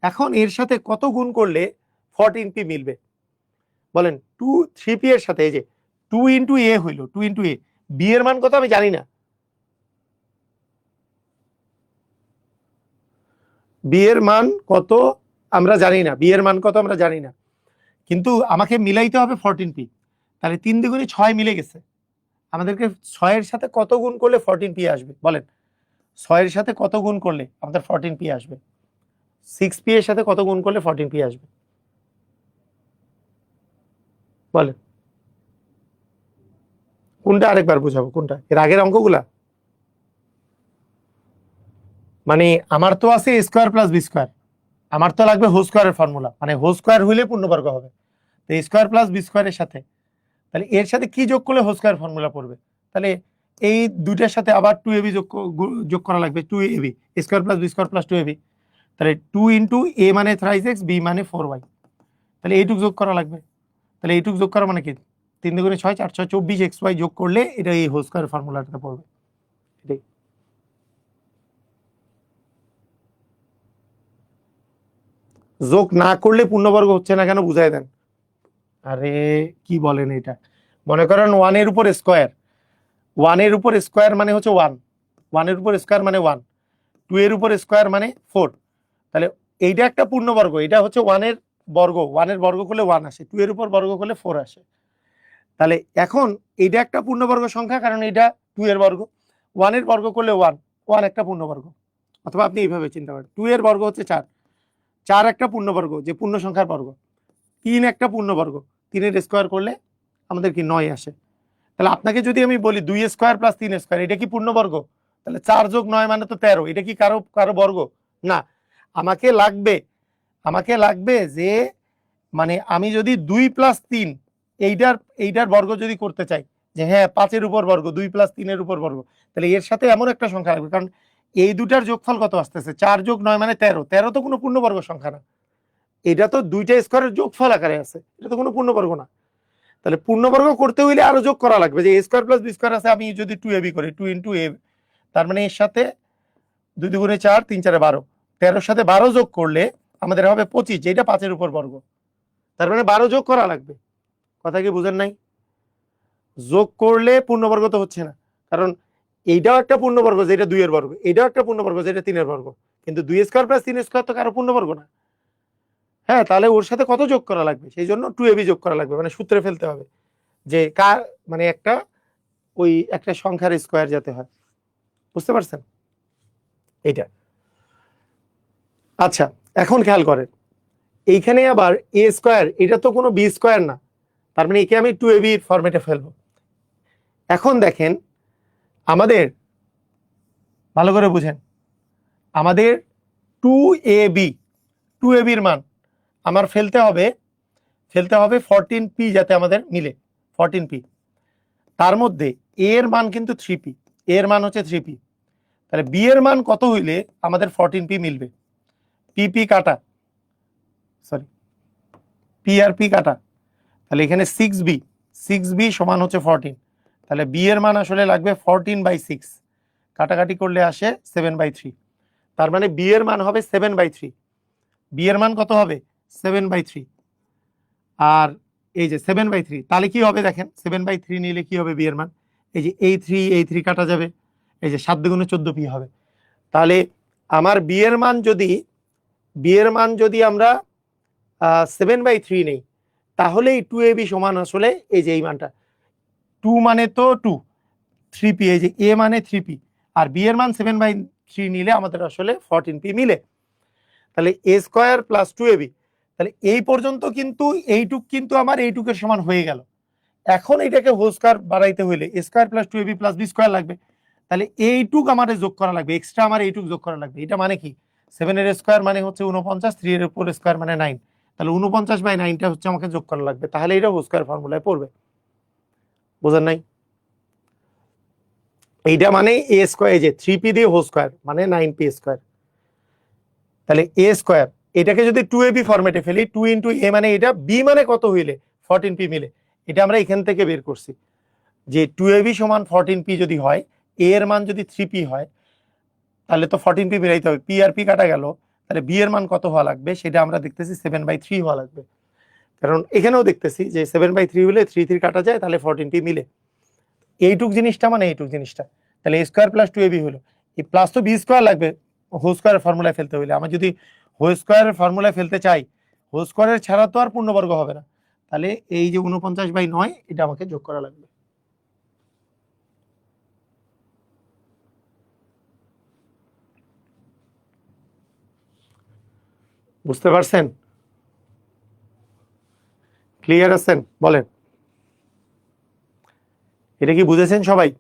এখন এর সাথে কত গুণ করলে 14p মিলবে বলেন? 2 3p এর সাথে, এই যে 2 ইন্টু a হইলো, 2 ইন্টু a, b এর মান কত আমি জানি না, b এর মান কত আমরা জানি না, b এর মান কত আমরা জানি না, কিন্তু আমাকে মিলাইতে হবে 14p, তাহলে 3 দ্বিগুণে 6 মিলে গেছে। আমাদেরকে 6 এর সাথে কত গুণ করলে 14p আসবে বলেন? 6 এর সাথে কত গুণ করলে আমাদের 14p আসবে? 6p এর সাথে কত গুণ করলে 14p আসবে বলেন? কোনটা আরেকবার বুঝাবো, কোনটা? এর আগের অঙ্কগুলা? মানে আমার তো আছে a square plus b square, আমার তো লাগবে হোল স্কয়ারের ফর্মুলা, মানে হোল স্কয়ার হইলে পূর্ণবর্গ হবে, তো a স্কয়ার প্লাস বি স্কয়ারের সাথে, তাহলে এর সাথে কি যোগ করলে হোল স্কয়ার ফর্মুলা পড়বে? তাহলে এই দুইটার সাথে আবার 2ab যোগ করা লাগবে, 2ab, a square plus b square plus 2ab, তাহলে 2 ইন্টু a মানে থ্রাইস x, b মানে 4y, তাহলে এইটুক যোগ করা লাগবে। তাহলে এইটুক যোগ করা মানে কি? 3 দুগুণে 6, 4 6 24xy যোগ করলে এটা এই হোল স্কয়ার ফর্মুলাটা পড়বে, এটাই। যোগ না করলে পূর্ণবর্গ হচ্ছে না কেন বুঝাই দেন। আরে কি বলেন এটা? মনে করেন 1 এর উপর স্কয়ার, 1 এর উপর স্কয়ার মানে হচ্ছে 1, 1 এর উপর স্কয়ার মানে 1, 2 এর উপর স্কয়ার মানে 4, তাহলে এইটা একটা পূর্ণবর্গ, এটা হচ্ছে 1 এর বর্গ, 1 এর বর্গ করলে 1 আসে, 2 এর উপর বর্গ করলে 4 আসে, তাহলে এখন এইটা একটা পূর্ণবর্গ সংখ্যা কারণ এটা 2 এর বর্গ, 1 এর বর্গ করলে 1, 1 একটা পূর্ণবর্গ। অথবা আপনি এইভাবে চিন্তা করেন, 2 এর বর্গ হচ্ছে 4, 4 একটা পূর্ণবর্গ যে পূর্ণ সংখ্যার বর্গ, 3 একটা পূর্ণবর্গ, 3 এর স্কয়ার করলে আমাদের কি 9 আসে। তাহলে আপনাকে যদি আমি বলি 2 স্কয়ার প্লাস 3 স্কয়ার, এটা কি পূর্ণবর্গ? তাহলে 4 যোগ 9 মানে তো 13, এটা কি কারো কারো বর্গ না? আমাকে লাগবে যে, মানে আমি যদি 2 প্লাস 3 এইটার বর্গ যদি করতে চাই, যে হ্যাঁ 5 এর উপর বর্গ, 2 প্লাস 3 এর উপর বর্গ, তাহলে এর সাথে এমন একটা সংখ্যা লাগবে, কারণ এই দুটার যোগফল কত আসতেছে? 4 যোগ 9 মানে 13, 13 তো কোনো পূর্ণবর্গ সংখ্যা না, এটা তো দুইটা স্কয়ারের যোগফল আকারে আছে, এটা তো কোনো পূর্ণবর্গ না। তাহলে পূর্ণবর্গ করতে হইলে আরো যোগ করা লাগবে, যে a square plus b square আছে, আমি যদি 2ab করি, 2 ইন্টু a, তার মানে এর সাথে 2 দুগুণে 4, 3 4 12, 13 সাথে 12 যোগ করলে আমাদের হবে 25, যেটা 5 এর উপর বর্গ, তার মানে 12 যোগ করা লাগবে। কথা কি বুঝেন নাই? যোগ করলে পূর্ণবর্গ তো হচ্ছে না, কারণ এইটাও একটা পূর্ণবর্গ যেটা 2 এর বর্গ, এটাও একটা পূর্ণবর্গ যেটা 3 এর বর্গ, কিন্তু 2 স্কয়ার প্লাস 3 স্কয়ার তো কারো পূর্ণবর্গ না। হ্যাঁ, তাহলে ওর সাথে কত যোগ করা লাগবে? সেই জন্য 2ab যোগ করা লাগবে, মানে সূত্রে ফেলতে হবে যে কার, মানে একটা ওই একটা সংখ্যার স্কয়ার যাতে হয়, বুঝতে পারছেন এটা? আচ্ছা, এখন খেয়াল করেন, এইখানে আবার a স্কয়ার, এটা তো কোনো b স্কয়ার না, তার মানে একে আমি 2ab ফরম্যাটে ফেলবো। এখন দেখেন আমাদের, ভালো করে বুঝেন, আমাদের 2ab, 2ab এর মান আমার ফেলতে হবে 14p যাতে আমাদের মিলে, 14p, তার মধ্যে a এর মান কিন্তু 3p, a এর মান হচ্ছে 3p, তাহলে b এর মান কত হইলে আমাদের 14p মিলবে? pp কাটা, সরি p আর p কাটা, তাহলে এখানে 6b সমান হচ্ছে 14, তাহলে b এর মান আসলে লাগবে 14/6, কাটাকাটি করলে আসে 7/3, তার মানে b এর মান হবে 7/3, b এর মান কত হবে? 7/3, আর এই যে 7/3, তাহলে কি হবে দেখেন, 7/3 নিলে কি হবে b এর মান? এই যে এই 3 কাটা যাবে, এই যে 7 দুগুণে 14p হবে, তাহলে আমার বি এর মান যদি আমরা 7/3 নেই, তাহলে এই 2ab সমান আসলে এই যে এই মানটা 2 মানে তো 2, 3p, এই যে a মানে 3p, আর b এর মান 7/3 নিলে আমাদের আসলে 14p মিলে। তাহলে a স্কয়ার প্লাস 2ab, তাহলে এই পর্যন্ত কিন্তু এইটুক কিন্তু আমার এইটুকের সমান হয়ে গেল। এখন এটাকে হোল স্কয়ার বাড়াইতে হইলে a square plus 2ab plus b square লাগবে। তাহলে এইটুক আমাদের যোগ করা লাগবে, এক্সট্রা আমার এইটুক যোগ করা লাগবে। এটা মানে কি 7 এর স্কয়ার মানে হচ্ছে 49, 3 এর উপর স্কয়ার মানে 9, তাহলে 49/9টা হচ্ছে আমাকে যোগ করা লাগবে, তাহলে এটা হোল স্কয়ার ফর্মুলায় পড়বে। বুঝেন নাই? এইটা মানে a স্কয়ার, এই যে 3p দিয়ে হোল স্কয়ার মানে 9p স্কয়ার। তাহলে a স্কয়ার এটাকে যদি 2ab ফরম্যাটে ফেলি, 2 ইনটু a মানে এটা, b মানে কত হইলে 14p মিলে, এটা আমরা এখান থেকে বের করছি যে 2ab সমান 14p যদি হয়, a এর মান যদি 3p হয়, তাহলে তো 14p মিলাইতে হবে, p আর p কাটা গেল, তাহলে b এর মান কত হওয়া লাগবে সেটা আমরা দেখতেছি 7/3 হওয়া লাগবে। কারণ এখানেও দেখতেছি যে 7/3 হলে 3 3 কাটা যায়, তাহলে 14p মিলে। এইটুক জিনিসটা মানে এইটুক জিনিসটা, তাহলে a স্কয়ার প্লাস 2ab হলো, এই প্লাস তো b স্কয়ার লাগবে হোল স্কয়ারের ফর্মুলায় ফেলতে হইলে। আমরা যদি হোল স্কয়ারের ফর্মুলায় ফেলতে চাই, হোল স্কয়ারের ছাড়া তো আর পূর্ণবর্গ হবে না, তাহলে এই যে 49/9 এটা আমাকে যোগ করা লাগবে। বুঝতে পারছেন? ক্লিয়ার আছেন? বলেন, এটা কি বুঝেছেন সবাই?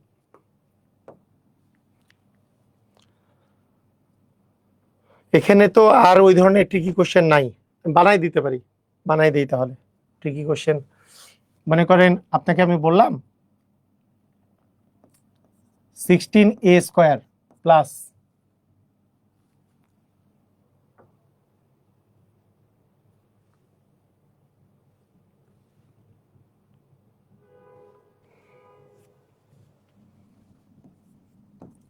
এখানে তো আর ওই ধরনের ট্রিকি কোশ্চেন নাই, বানাই দিতে পারি, বানাই দিই তাহলে ট্রিকি কোশ্চেন। মনে করেন আপনাকে আমি বললাম 16a স্কয়ার প্লাস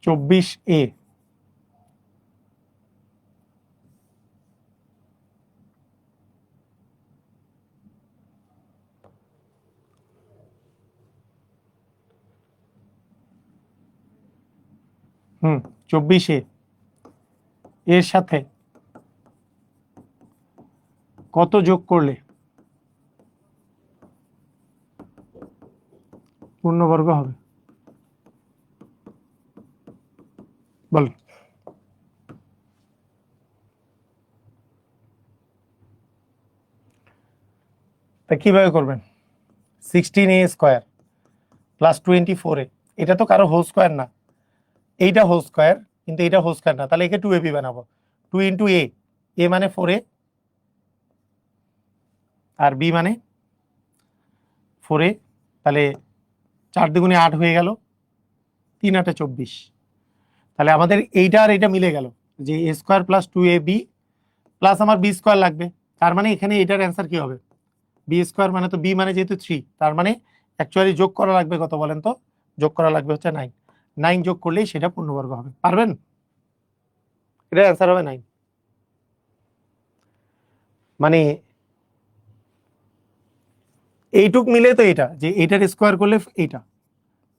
24a24a এর সাথে কত যোগ করলে পূর্ণবর্গ হবে? বলেন। তা কিভাবে করবেন? 16a স্কয়ার প্লাস 24a, এটা তো কারো হোল স্কয়ার না, এইটা হোল স্কয়ার কিন্তু এটা হোল স্কয়ার না, তাহলে একে 2ab বানাবো। 2 ইন্টু a মানে 4a আর b মানে 4a, তাহলে 4 দুগুণে 8 হয়ে গেল, 3 8 24। তাহলে আমাদের এইটা আর এটা মিলে গেল যে a square plus 2ab plus আমার b স্কয়ার লাগবে, তার মানে এখানে এটার অ্যান্সার কি হবে? b স্কয়ার মানে তো b মানে যেহেতু 3, তার মানে অ্যাকচুয়ালি যোগ করা লাগবে কত বলেন তো? যোগ করা লাগবে হচ্ছে 9, 9 যোগ করলেই সেটা পূর্ণবর্গ হবে। পারবেন? এটার অ্যান্সার হবে 9। মানে এইটুক মিলে তো এটা, যে এইটার স্কয়ার করলে এইটা,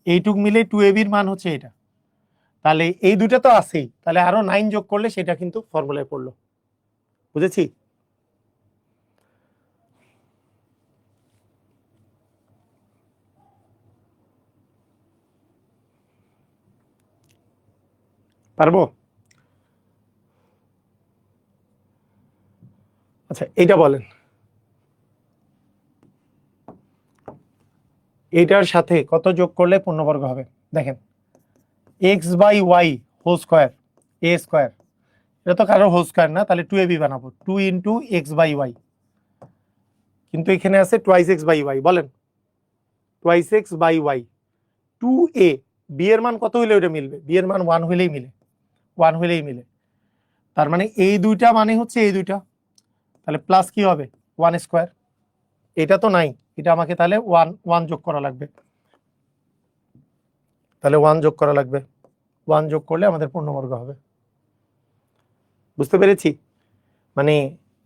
এইটুক মিলে 2ab এর মান হচ্ছে এটা, তাহলে এই দুটা তো আছেই, তাহলে আরো 9 যোগ করলে সেটা কিন্তু ফর্মুলায় পড়লো। বুঝেছি? পারবো? আচ্ছা এইটা বলেন, এইটার সাথে কত যোগ করলে পূর্ণবর্গ হবে? দেখেন x/y whole square a square, এটা তো কারো হোল স্কয়ার না, তাহলে 2ab বানাবো, 2 ইন্টু x/y, কিন্তু এখানে আছে টুয়াইস x/y, বলেন টুয়াইস x/y 2a, b এর মান কত হইলে ওটা মিলবে? b এর মান 1 হইলেই মিলে, 1 হইলেই মিলে, তার মানে এই দুইটা মানে হচ্ছে এই দুইটা, তাহলে প্লাস কি হবে 1 স্কয়ার, এটা তো নাই, এটা আমাকে তাহলে 1 যোগ করা লাগবে, তাহলে 1 যোগ করা লাগবে, 1 যোগ করলে আমাদের পূর্ণবর্গ হবে। বুঝতে পেরেছি? মানে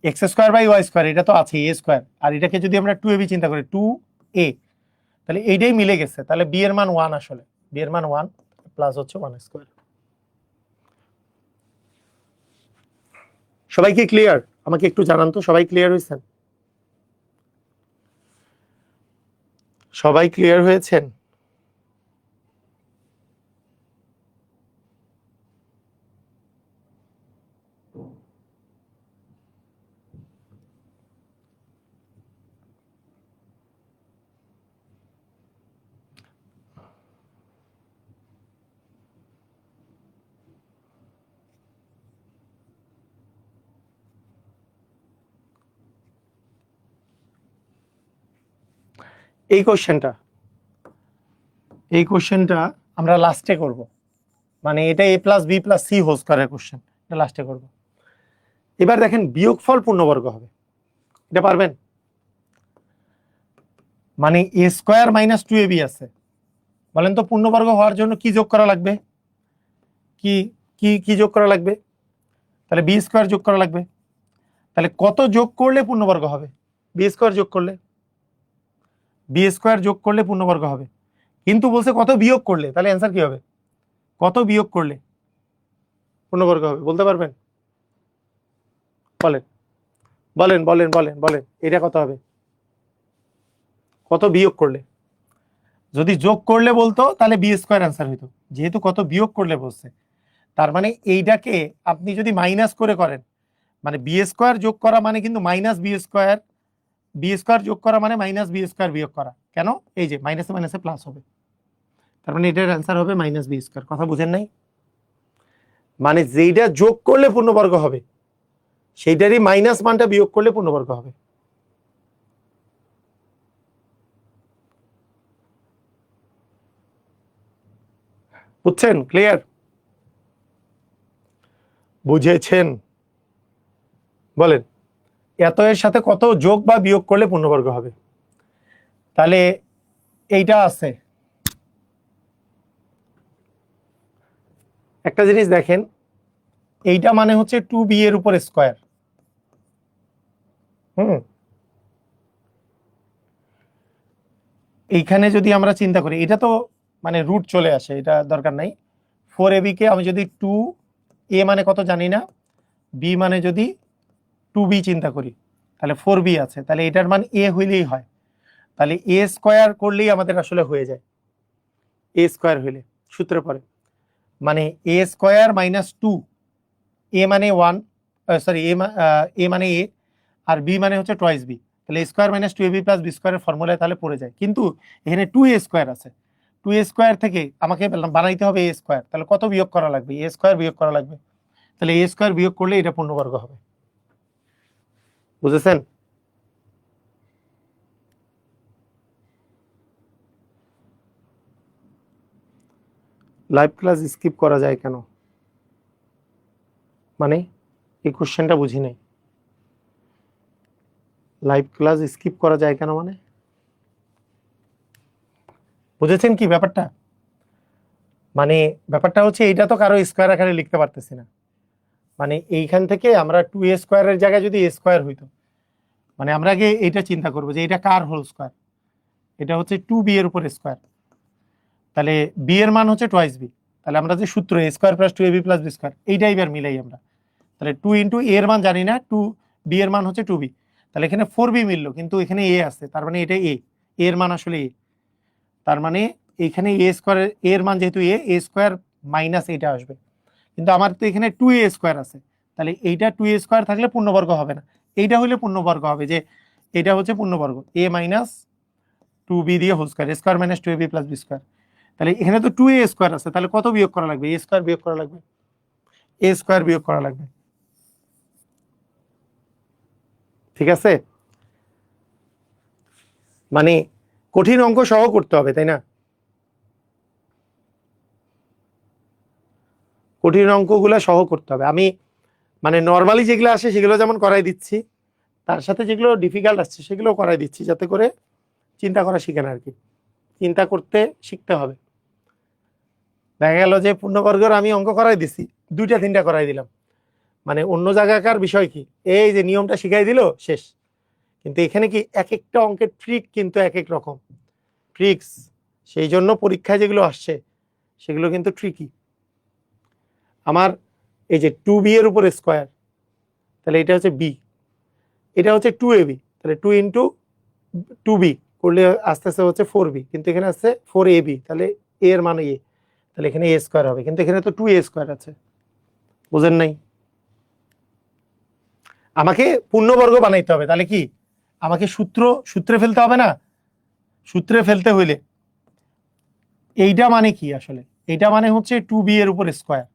x square by y square এটা তো আছে a স্কয়ার, আর এটাকে যদি আমরা 2ab চিন্তা করি 2a, তাহলে এইটাই মিলে গেছে, তাহলে b এর মান 1, আসলে b এর মান 1 প্লাস হচ্ছে 1 স্কয়ার। সবাই কি ক্লিয়ার? আমাকে একটু জানান তো, সবাই ক্লিয়ার হয়েছেন? সবাই ক্লিয়ার হয়েছেন? এই কোশ্চেনটা আমরা লাস্টে করব, মানে এটা a plus B plus C whole স্কয়ারের কোশ্চেন, এটা লাস্টে করব। এবার দেখেন বিয়োগফল পূর্ণবর্গ হবে, এটা পারবেন? মানে এ square minus two a B আছে, বলেন তো পূর্ণবর্গ হওয়ার জন্য কি যোগ করা লাগবে? কি কি কি যোগ করা লাগবে? তাহলে বি স্কয়ার যোগ করা লাগবে। তাহলে কত যোগ করলে পূর্ণবর্গ হবে? বি স্কয়ার যোগ করলে, বি স্কয়ার যোগ করলে পূর্ণবর্গ হবে। কিন্তু বলছে কত বিয়োগ করলে, তাহলে অ্যান্সার কি হবে? কত বিয়োগ করলে পূর্ণবর্গ হবে, বলতে পারবেন? বলেন বলেন বলেন বলেন বলেন, এটা কত হবে? কত বিয়োগ করলে? যদি যোগ করলে বলতো তাহলে বি স্কয়ার অ্যান্সার হইতো, যেহেতু কত বিয়োগ করলে বলছে, তার মানে এইটাকে আপনি যদি মাইনাস করে করেন, মানে বি স্কয়ার যোগ করা মানে কিন্তু minus b square, b square যোগ করা মানে মাইনাস বি স্কয়ার বিয়োগ করা। কেন? এই যে মাইনাসে মাইনাসে প্লাস হবে, তার মানে এটার অ্যান্সার হবে মাইনাস বি স্কয়ার। কথা বুঝেন নাই? মানে যেইটা যোগ করলে পূর্ণবর্গ হবে সেইটারই মাইনাস মানটা বিয়োগ করলে পূর্ণবর্গ হবে। বুঝছেন? ক্লিয়ার? বুঝেছেন? বলেন এত এর সাথে কত যোগ বা বিয়োগ করলে পূর্ণবর্গ হবে। তাহলে এইটা আছে, একটা জিনিস দেখেন, এইটা মানে হচ্ছে টু বি এর উপর স্কয়ার। এইখানে যদি আমরা চিন্তা করি, এটা তো মানে রুট চলে আসে, এটা দরকার নাই। ফোর এ বি কে আমি যদি টু এ মানে কত জানি না, বি মানে যদি টু বি চিন্তা করি, তাহলে ফোর বি আছে, তাহলে এটার মান এ হইলেই হয়। তাহলে এ স্কয়ার করলেই আমাদের আসলে হয়ে যায়, এ স্কয়ার হইলে সূত্রে পড়ে, মানে এ স্কয়ার মাইনাস টু, এ মানে ওয়ান, সরি এ মানে এ, আর বি মানে হচ্ছে টয়েস বি, তাহলে এ square minus two a b plus b স্কয়ারের ফর্মুলায় তাহলে পড়ে যায়। কিন্তু এখানে টু এ স্কয়ার আছে, টু এ স্কয়ার থেকে আমাকে বানাইতে হবে এ স্কয়ার, তাহলে কত বিয়োগ করা লাগবে? এ স্কয়ার বিয়োগ করা লাগবে, তাহলে এ স্কয়ার বিয়োগ করলে এটা পূর্ণবর্গ হবে। বুঝেছেন? লাইভ ক্লাস স্কিপ করা যায় কেন? মানে এই কোশ্চেনটা বুঝি নাই। লাইভ ক্লাস স্কিপ করা যায় কেন মানে? বুঝেছেন কি ব্যাপারটা? মানে ব্যাপারটা হচ্ছে এইটা তো কারো স্কয়ার আকারে লিখতে পারতেছি না, মানে এইখান থেকে আমরা টু এ স্কয়ারের জায়গায় যদি এ স্কয়ার হইতো, মানে আমরা আগে এইটা চিন্তা করবো যে এটা কার হোল স্কয়ার, এটা হচ্ছে টু বি এর উপর স্কয়ার, তাহলে বি এর মান হচ্ছে টয়েস বি, তাহলে আমরা যে সূত্র এ square plus two a b plus b square, এইটাই এবার মিলাই আমরা। তাহলে টু ইন্টু এ এর মান জানি না, টু বি এর মান হচ্ছে টু বি, তাহলে এখানে ফোর বি মিললো, কিন্তু এখানে এ আছে, তার মানে এটা এ, এর মান আসলে এ, তার মানে এখানে এ স্কয়ার এর মান যেহেতু এ স্কয়ার মাইনাস এটা আসবে, কিন্তু আমার তো এখানে টু এ স্কয়ার আছে, তাহলে এইটা টু এ স্কয়ার থাকলে পূর্ণবর্গ হবে না, এইটা হইলে পূর্ণবর্গ হবে, যে এটা হচ্ছে পূর্ণবর্গ এ মাইনাস টু বি দিয়ে whole square, square minus two a b plus b square. তাহলে এখানে তো টু এ স্কয়ার আছে, তাহলে কত বিয়োগ করা লাগবে? এ স্কয়ার বিয়োগ করা লাগবে, এ স্কয়ার বিয়োগ করা লাগবে। ঠিক আছে? মানে কঠিন অঙ্ক সহ করতে হবে, তাই না? কঠিন অঙ্কগুলো সহ করতে হবে। আমি মানে নর্মালি যেগুলো আসে সেগুলো যেমন করাই দিচ্ছি, তার সাথে যেগুলো ডিফিকাল্ট আসছে সেগুলো করাই দিচ্ছি, যাতে করে চিন্তা করা শিখেন আর কি, চিন্তা করতে শিখতে হবে। দেখা গেল যে পূর্ণবর্গের আমি অঙ্ক করাই দিছি, দুইটা তিনটা করাই দিলাম, মানে অন্য জায়গাকার বিষয় কি, এই যে নিয়মটা শিখাই দিল শেষ। কিন্তু এখানে কি এক একটা অঙ্কের ট্রিক কিন্তু এক এক রকম ট্রিক্স, সেই জন্য পরীক্ষায় যেগুলো আসছে সেগুলো কিন্তু ট্রিকি। আমার এই যে টু বি এর উপর স্কোয়ার, তাহলে এটা হচ্ছে বি, এটা হচ্ছে 2ab, তাহলে 2 ইন্টু 2b করলে আস্তে আস্তে হচ্ছে 4b, কিন্তু এখানে আছে 4ab, তাহলে a এর মান a, তাহলে এখানে a স্কোয়ার হবে, কিন্তু এখানে তো 2a স্কোয়ার আছে, বুঝেন নাই? আমাকে পূর্ণবর্গ বানাইতে হবে, তাহলে কি আমাকে সূত্রে ফেলতে হবে না? সূত্রে ফেলতে হইলে এইটা মানে কি আসলে, এইটা মানে হচ্ছে 2b এর উপর স্কোয়ার,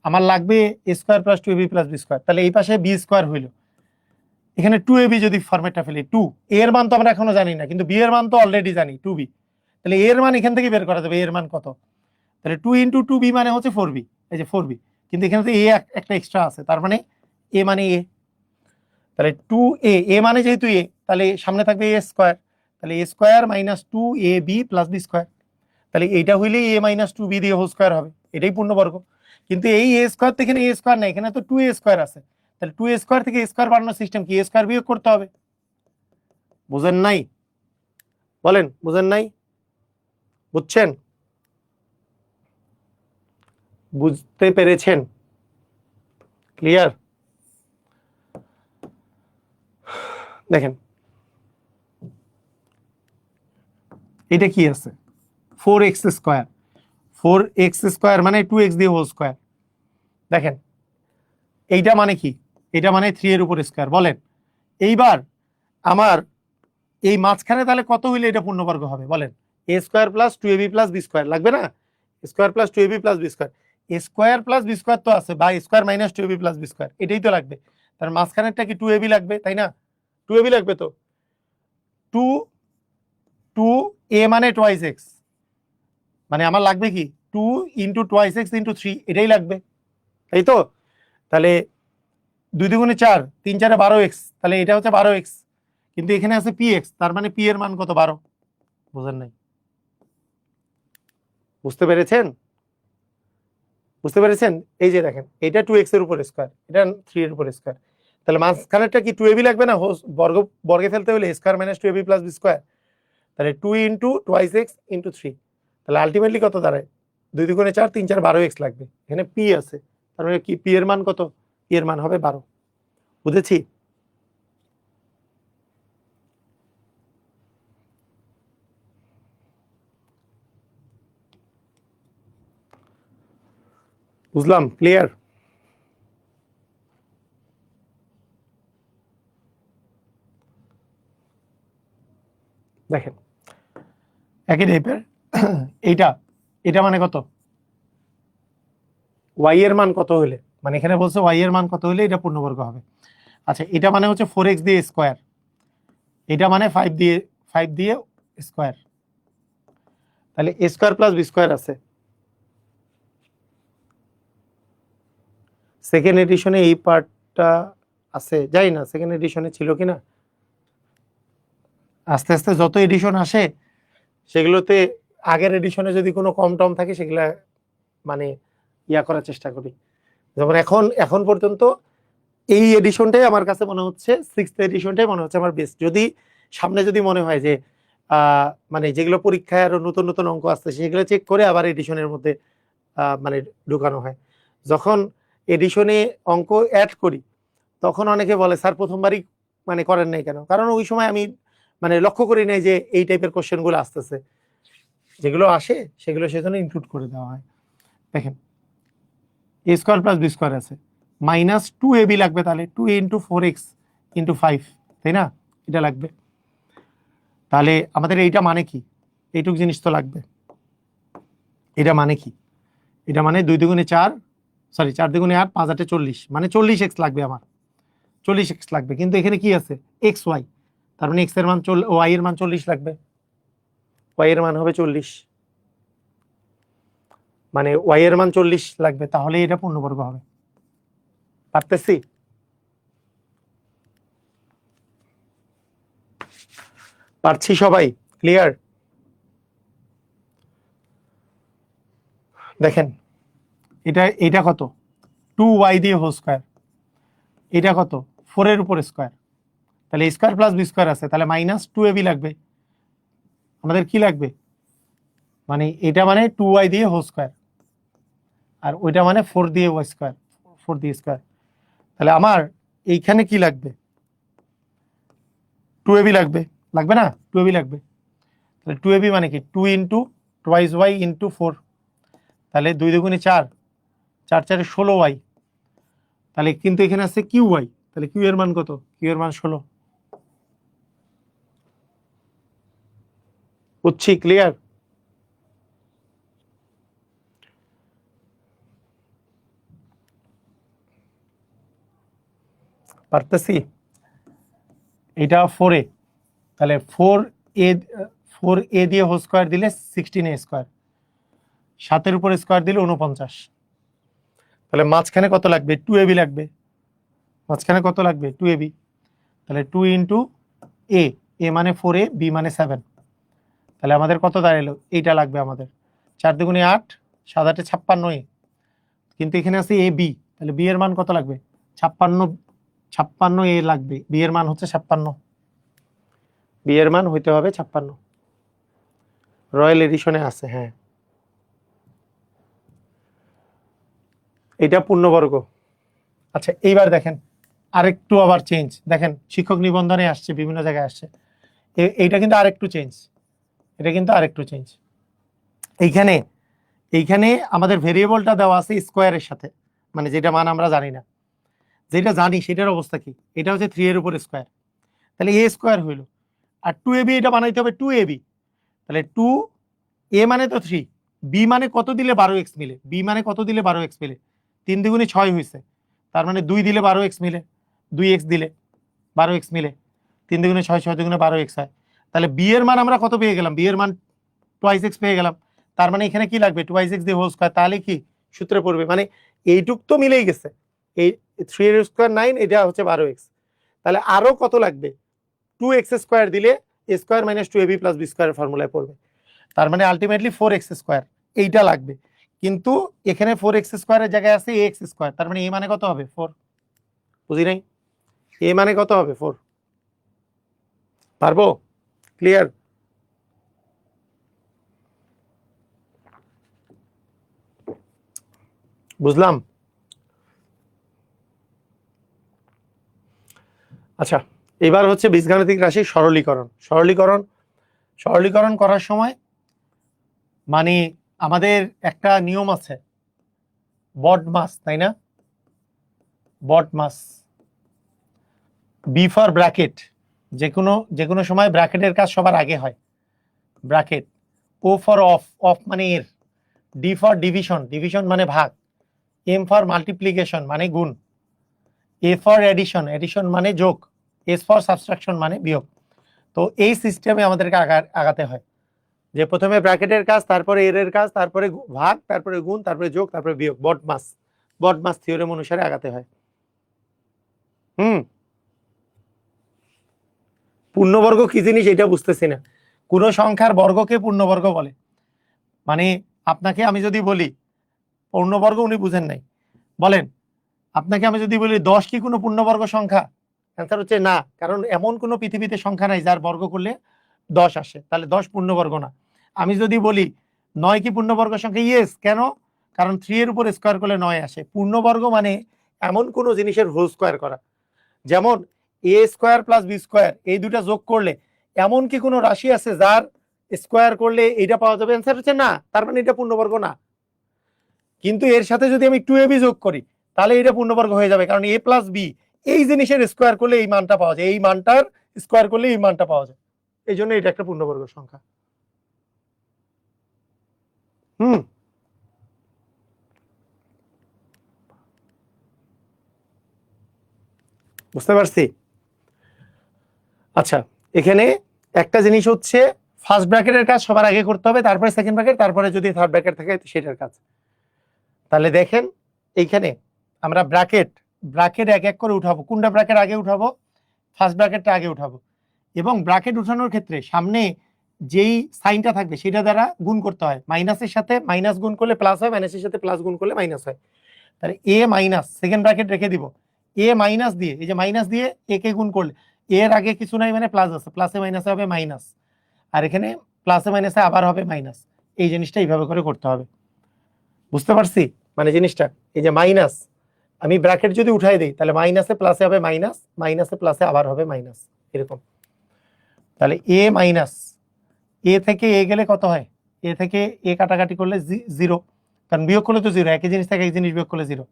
আমার লাগবে a square plus 2ab plus b square, তাহলে এই পাশে b স্কোয়ার হইলো, এখানে 2ab যদি ফরম্যাটটা ফেলি 2, a এর মান তো আমরা এখনো জানি না, কিন্তু b এর মান তো অলরেডি জানি 2b, তাহলে a এর মান এখান থেকে বের করা যাবে, a এর মান কত, তাহলে 2 ইন্টু 2b মানে হচ্ছে 4b, এই যে 4b, কিন্তু এখানে তো a একটা এক্সট্রা আছে, তার মানে a মানে a, তাহলে 2a, a মানে যেহেতু a, তাহলে সামনে থাকবে a স্কোয়ার, তাহলে a square minus 2ab plus b square, তাহলে এইটা হইলে a মাইনাস 2b দিয়ে হোল স্কোয়ার হবে, এটাই পূর্ণবর্গ, কিন্তু এই a স্কোয়ার থেকে এখানে a স্কোয়ার নাই, এখানে তো 2a স্কোয়ার আছে, তাহলে 2a স্কোয়ার থেকে a স্কোয়ার বানানোর সিস্টেম কি, a স্কোয়ার বিয়োগ করতে হবে, বুঝেন নাই? বলেন বুঝেন নাই? বুঝছেন? বুঝতে পেরেছেন? ক্লিয়ার? দেখেন এটা কি আছে, 4x স্কোয়ার, 4x স্কোয়ার মানে 2x দিয়ে হোল স্কোয়ার, দেখেন এইটা মানে কি, এটা মানে 3 এর উপর স্কোয়ার, বলেন এইবার আমার এই মাঝখানে তাহলে কত হইলে এটা পূর্ণবর্গ হবে বলেন, a square plus 2ab plus b square লাগবে না, square plus 2ab plus b square, a square plus b square তো আছে, বা square minus 2ab plus b square, এটাই তো লাগবে, তার মাঝখানেরটা কি 2ab লাগবে, তাই না? 2ab লাগবে, তো 2 2a মানে টোয়াইস x, মানে আমার লাগবে কি 2 ইন্টু টোয়াইস x ইন্টু 3, এটাই লাগবে, তাই তো? তাহলে 2 দুগুণে 4, 3 4 12x, তাহলে এটা হচ্ছে 12x, কিন্তু এখানে আছে px, তার মানে p এর মান কত, 12, বুঝেন নাই? বুঝতে পেরেছেন? বুঝতে পেরেছেন? এই যে দেখেন এটা 2x এর উপর স্কোয়ার, এটা 3 এর উপর স্কোয়ার, তাহলে মাঝখানেরটা কি 2ab লাগবে না, বর্গে ফেলতে হলে square minus 2ab plus b square, তাহলে 2 ইন্টু টোয়াইস x ইন্টু 3, তাহলে আলটিমেটলি কত দাঁড়ায়, 2 দুগুণে 4, 3 4 12x লাগবে, এখানে p আছে, তার মানে কি p এর মান কত, p এর মান হবে 12, বুঝেছি? বুঝলাম? ক্লিয়ার? দেখেন একই টাইপের এইটা, এটা মানে কত, y এর মান কত হলে, মানে এখানে বলছে y এর মান কত হলে এটা পূর্ণবর্গ হবে, আচ্ছা এটা মানে হচ্ছে 4x দিয়ে স্কোয়ার, এটা মানে 5 দিয়ে স্কোয়ার, তাহলে a square plus b square আছে, সেকেন্ড এডিশনে এই পার্টটা আছে, যাই না সেকেন্ড এডিশনে ছিল কিনা, আস্তে আস্তে যত এডিশন আসে সেগুলোতে আগের এডিশনে যদি কোনো কম টম থাকে সেগুলা মানে ইয়া করার চেষ্টা করি, যেমন এখন এখন পর্যন্ত এই এডিশনটাই আমার কাছে মনে হচ্ছে, 6th এডিশনটাই মনে হচ্ছে আমার বেস্ট, যদি সামনে যদি মনে হয় যে মানে যেগুলো পরীক্ষায় আরো নতুন নতুন অঙ্ক আসছে সেগুলো চেক করে আবার এডিশনের মধ্যে মানে ঢুকানো হয়, যখন এডিশনে অঙ্ক অ্যাড করি তখন অনেকে বলে স্যার প্রথমবারই মানে করেন নাই কেন, কারণ ওই সময় আমি মানে লক্ষ্য করি নাই যে এই টাইপের কোশ্চেনগুলো আসতেছে, যেগুলো আসে সেগুলো সেজন্য ইনক্লুড করে দেওয়া হয়। দেখেন a square plus B square আছে, মাইনাস 2ab লাগবে, তাহলে 2 ইন্টু 4x ইন্টু 5, তাই না? এটা লাগবে, তাহলে আমাদের এইটা মানে কি, এইটুক জিনিস তো লাগবে, এটা মানে কি, এটা মানে 2 দুগুণে 4, সরি 4 দুগুণে 8, 5 8 40, মানে 40x লাগবে আমার, 40x লাগবে, কিন্তু এখানে কি আছে এক্স ওয়াই, তার মানে এক্স এর মান ওয়াই এর মান 40 লাগবে, ওয়াই এর মান হবে 40, মানে ওয়াই এর মান 40 লাগবে, তাহলে এটা পূর্ণবর্গ হবে, পারতেছি? পারছি সবাই? ক্লিয়ার? দেখেন এটা কত, 2y দিয়ে হোল স্কোয়ার, এটা কত 4 এর উপর স্কোয়ার, তাহলে স্কোয়ার প্লাস বি স্কোয়ার আছে, তাহলে মাইনাস 2ab লাগবে, আমাদের কি লাগবে, মানে এটা মানে 2y দিয়ে হোল স্কোয়ার, আর ওইটা মানে 4 দিয়ে ওয়াই স্কোয়ার, 4 দিয়ে স্কোয়ার, তাহলে আমার এইখানে কি লাগবে, 2ab লাগবে, লাগবে না, 2ab লাগবে। তাহলে 2ab মানে কি 2 ইন্টু টোয়াইস ওয়াই ইন্টু 4, তাহলে 2 দুগুণে 4, 4 4 16y। তাহলে কিন্তু এখানে আছে কিউ ওয়াই, তাহলে কিউ এর মান কত, কিউ এর মান 16। বুঝছি, ক্লিয়ার? পারতেছি। এটা 4a, তাহলে 4a দিয়ে হোল স্কোয়ার দিলে 16a স্কোয়ার, 7-এর উপর স্কোয়ার দিলে 49। তাহলে মাঝখানে কত লাগবে, 2ab লাগবে। মাঝখানে কত লাগবে, 2ab। তাহলে 2 ইন্টু এ, এ মানে 4a, বি মানে 7। তাহলে আমাদের কত দাঁড়ালো, এইটা লাগবে আমাদের। 4 দুগুণে 8, 7 8 56a। কিন্তু এখানে আছে এ বি, তাহলে বি এর মান কত লাগবে, 56 এ লাগবে। বি এর মান হচ্ছে 56, বি এর মান হইতে হবে 56। রয়্যাল এডিশনে আছে, হ্যাঁ। এটা পূর্ণবর্গ। আচ্ছা এইবার দেখেন আরেকটু আবার চেঞ্জ, দেখেন শিক্ষক নিবন্ধনে আসছে, বিভিন্ন জায়গায় আসছে, এইটা কিন্তু আরেকটু চেঞ্জ, এটা কিন্তু আরেকটু চেঞ্জ। এইখানে এইখানে আমাদের ভেরিয়েবলটা দেওয়া আছে স্কোয়ারের সাথে, মানে যেটা মান আমরা জানি না, যেটা জানি সেটার অবস্থা কি, এটা হচ্ছে 3 এর উপর স্কোয়ার, তাহলে এ স্কোয়ার হইলো। আর 2ab এটা বানাইতে হবে 2ab, তাহলে 2 এ মানে তো 3, বি মানে কত দিলে 12x মিলে, বি মানে কত দিলে 12x মিলে, 3 দুগুণে 6 হয়েছে, তার মানে 2 দিলে 12x মিলে, 2x দিলে 12x মিলে, 3 দুগুণে 6, 6 দুগুণে 12x হয়। তাহলে বি এর মান আমরা কত পেয়ে গেলাম, বি এর মান টোয়াইস এক্স পেয়ে গেলাম। তার মানে এখানে কি লাগবে, টোয়াইস এক্স দিয়ে হোল স্কোয়ার, তাহলে কি সূত্রে পড়বে, মানে এইটুক তো মিলেই গেছে, এই 3 এর স্কোয়ার 9, এটা হচ্ছে 12x। তাহলে আরো কত লাগবে, 2x স্কোয়ার দিলে a square minus 2ab plus B square ফর্মুলায় পড়বে। তার মানে আলটিমেটলি 4x স্কোয়ার এইটা লাগবে। কিন্তু এখানে 4x স্কোয়ারের জায়গায় আছে ax স্কোয়ার, তার মানে a মানে কত হবে 4। বুঝি নাই, a মানে কত হবে 4। পারবো, ক্লিয়ার? বুঝলাম। আচ্ছা এবার হচ্ছে বীজগাণিতিক রাশির সরলীকরণ। সরলীকরণ করার সময় মানে আমাদের একটা নিয়ম আছে, বডমাস, তাই না? বডমাস, বি ফর ব্র্যাকেট, যে কোনো সময় ব্র্যাকেটের কাজ সবার আগে হয়, bracket. O for of, of মানে এর। ডি ফর ডিভিশন, ডিভিশন মানে ভাগ। এম ফর মাল্টিপ্লিকেশন মানে গুণ। এ ফর এডিশন, এডিশন মানে যোগ। এস ফর সাবট্রাকশন মানে বিয়োগ। তো এই সিস্টেমে আমাদেরকে আগাতে হয়, যে প্রথমে ব্র্যাকেটের কাজ, তারপরে এর এর কাজ, তারপরে ভাগ, তারপরে গুণ, তারপরে যোগ, তারপরে বিয়োগ। বডমাস থিওরেম অনুসারে আগাতে হয়। পূর্ণবর্গ কি জিনিস এটা বুঝতেছি না। কোন সংখ্যার বর্গকে পূর্ণবর্গ বলে, মানে আপনাকে আমি যদি বলি পূর্ণবর্গ, উনি বুঝেন নাই, বলেন আপনাকে আমি যদি বলি 10 কি কোনো পূর্ণবর্গ সংখ্যা, অ্যান্সার হচ্ছে না, কারণ এমন কোনো পৃথিবীতে সংখ্যা নাই যার বর্গ করলে 10 আসে, তাহলে 10 পূর্ণবর্গ না। আমি যদি বলি 9 কি পূর্ণবর্গ সংখ্যা, ইয়েস, কেন, কারণ 3 এর উপর স্কোয়ার করলে 9 আসে। পূর্ণবর্গ মানে এমন কোনো জিনিসের হোল স্কোয়ার করা, যেমন এ স্কোয়ার প্লাস বি স্কোয়ার, এই দুটা যোগ করলে এমন কি কোনো রাশি আছে যার স্কোয়ার করলে এইটা পাওয়া যাবে, অ্যান্সার হচ্ছে না, তার মানে এটা পূর্ণবর্গ না। কিন্তু এর সাথে যদি আমি 2ab যোগ করি তাহলে এটা পূর্ণবর্গ হয়ে যাবে, কারণ a প্লাস বি এই জিনিসের স্কোয়ার করলে এই মানটা পাওয়া যায়, এই মানটার স্কোয়ার করলে এই মানটা পাওয়া যায়, এই জন্য এটা একটা পূর্ণবর্গ সংখ্যা। বুঝতে পারছি। আচ্ছা এখানে একটা জিনিস হচ্ছে, ফার্স্ট ব্র্যাকেটের কাজ সবার আগে করতে হবে, তারপরে সেকেন্ড ব্র্যাকেট, তারপরে যদি থার্ড ব্র্যাকেট থাকে সেটার কাজ। তাহলে দেখেন এইখানে আমরা ব্র্যাকেট এক এক করে উঠাবো। কোনটা ব্র্যাকেট আগে উঠাবো, ফার্স্ট ব্র্যাকেটটা আগে উঠাবো, এবং ব্র্যাকেট উঠানোর ক্ষেত্রে সামনে যেই সাইনটা থাকবে সেটা দ্বারা গুণ করতে হয়। মাইনাসের সাথে মাইনাস গুণ করলে প্লাস হয়, মাইনাসের সাথে প্লাস গুণ করলে মাইনাস হয়। তাহলে এ মাইনাস, সেকেন্ড ব্র্যাকেট রেখে দিব, এ মাইনাস দিয়ে, এই যে মাইনাস দিয়ে এ কে গুণ করলে এর আগে কিছু নাই মানে প্লাস আছে, প্লাসে মাইনাসে হবে মাইনাস, আর এখানে প্লাসে মাইনাসে আবার হবে মাইনাস। এই জিনিসটা এইভাবে করে করতে হবে। বুঝতে পারছি মানে জিনিসটা, এই যে মাইনাস আমি ব্র্যাকেট যদি উঠাই দিই তাহলে মাইনাসে প্লাসে হবে মাইনাস, মাইনাসে প্লাসে আবার হবে মাইনাস, এরকম। তাহলে এ মাইনাস, এ থেকে এ গেলে কত হয়, এ থেকে এ কাটাকাটি করলে 0, কারণ বিয়োগ করলে তো 0, একই জিনিস থেকে এক জিনিস বিয়োগ করলে 0।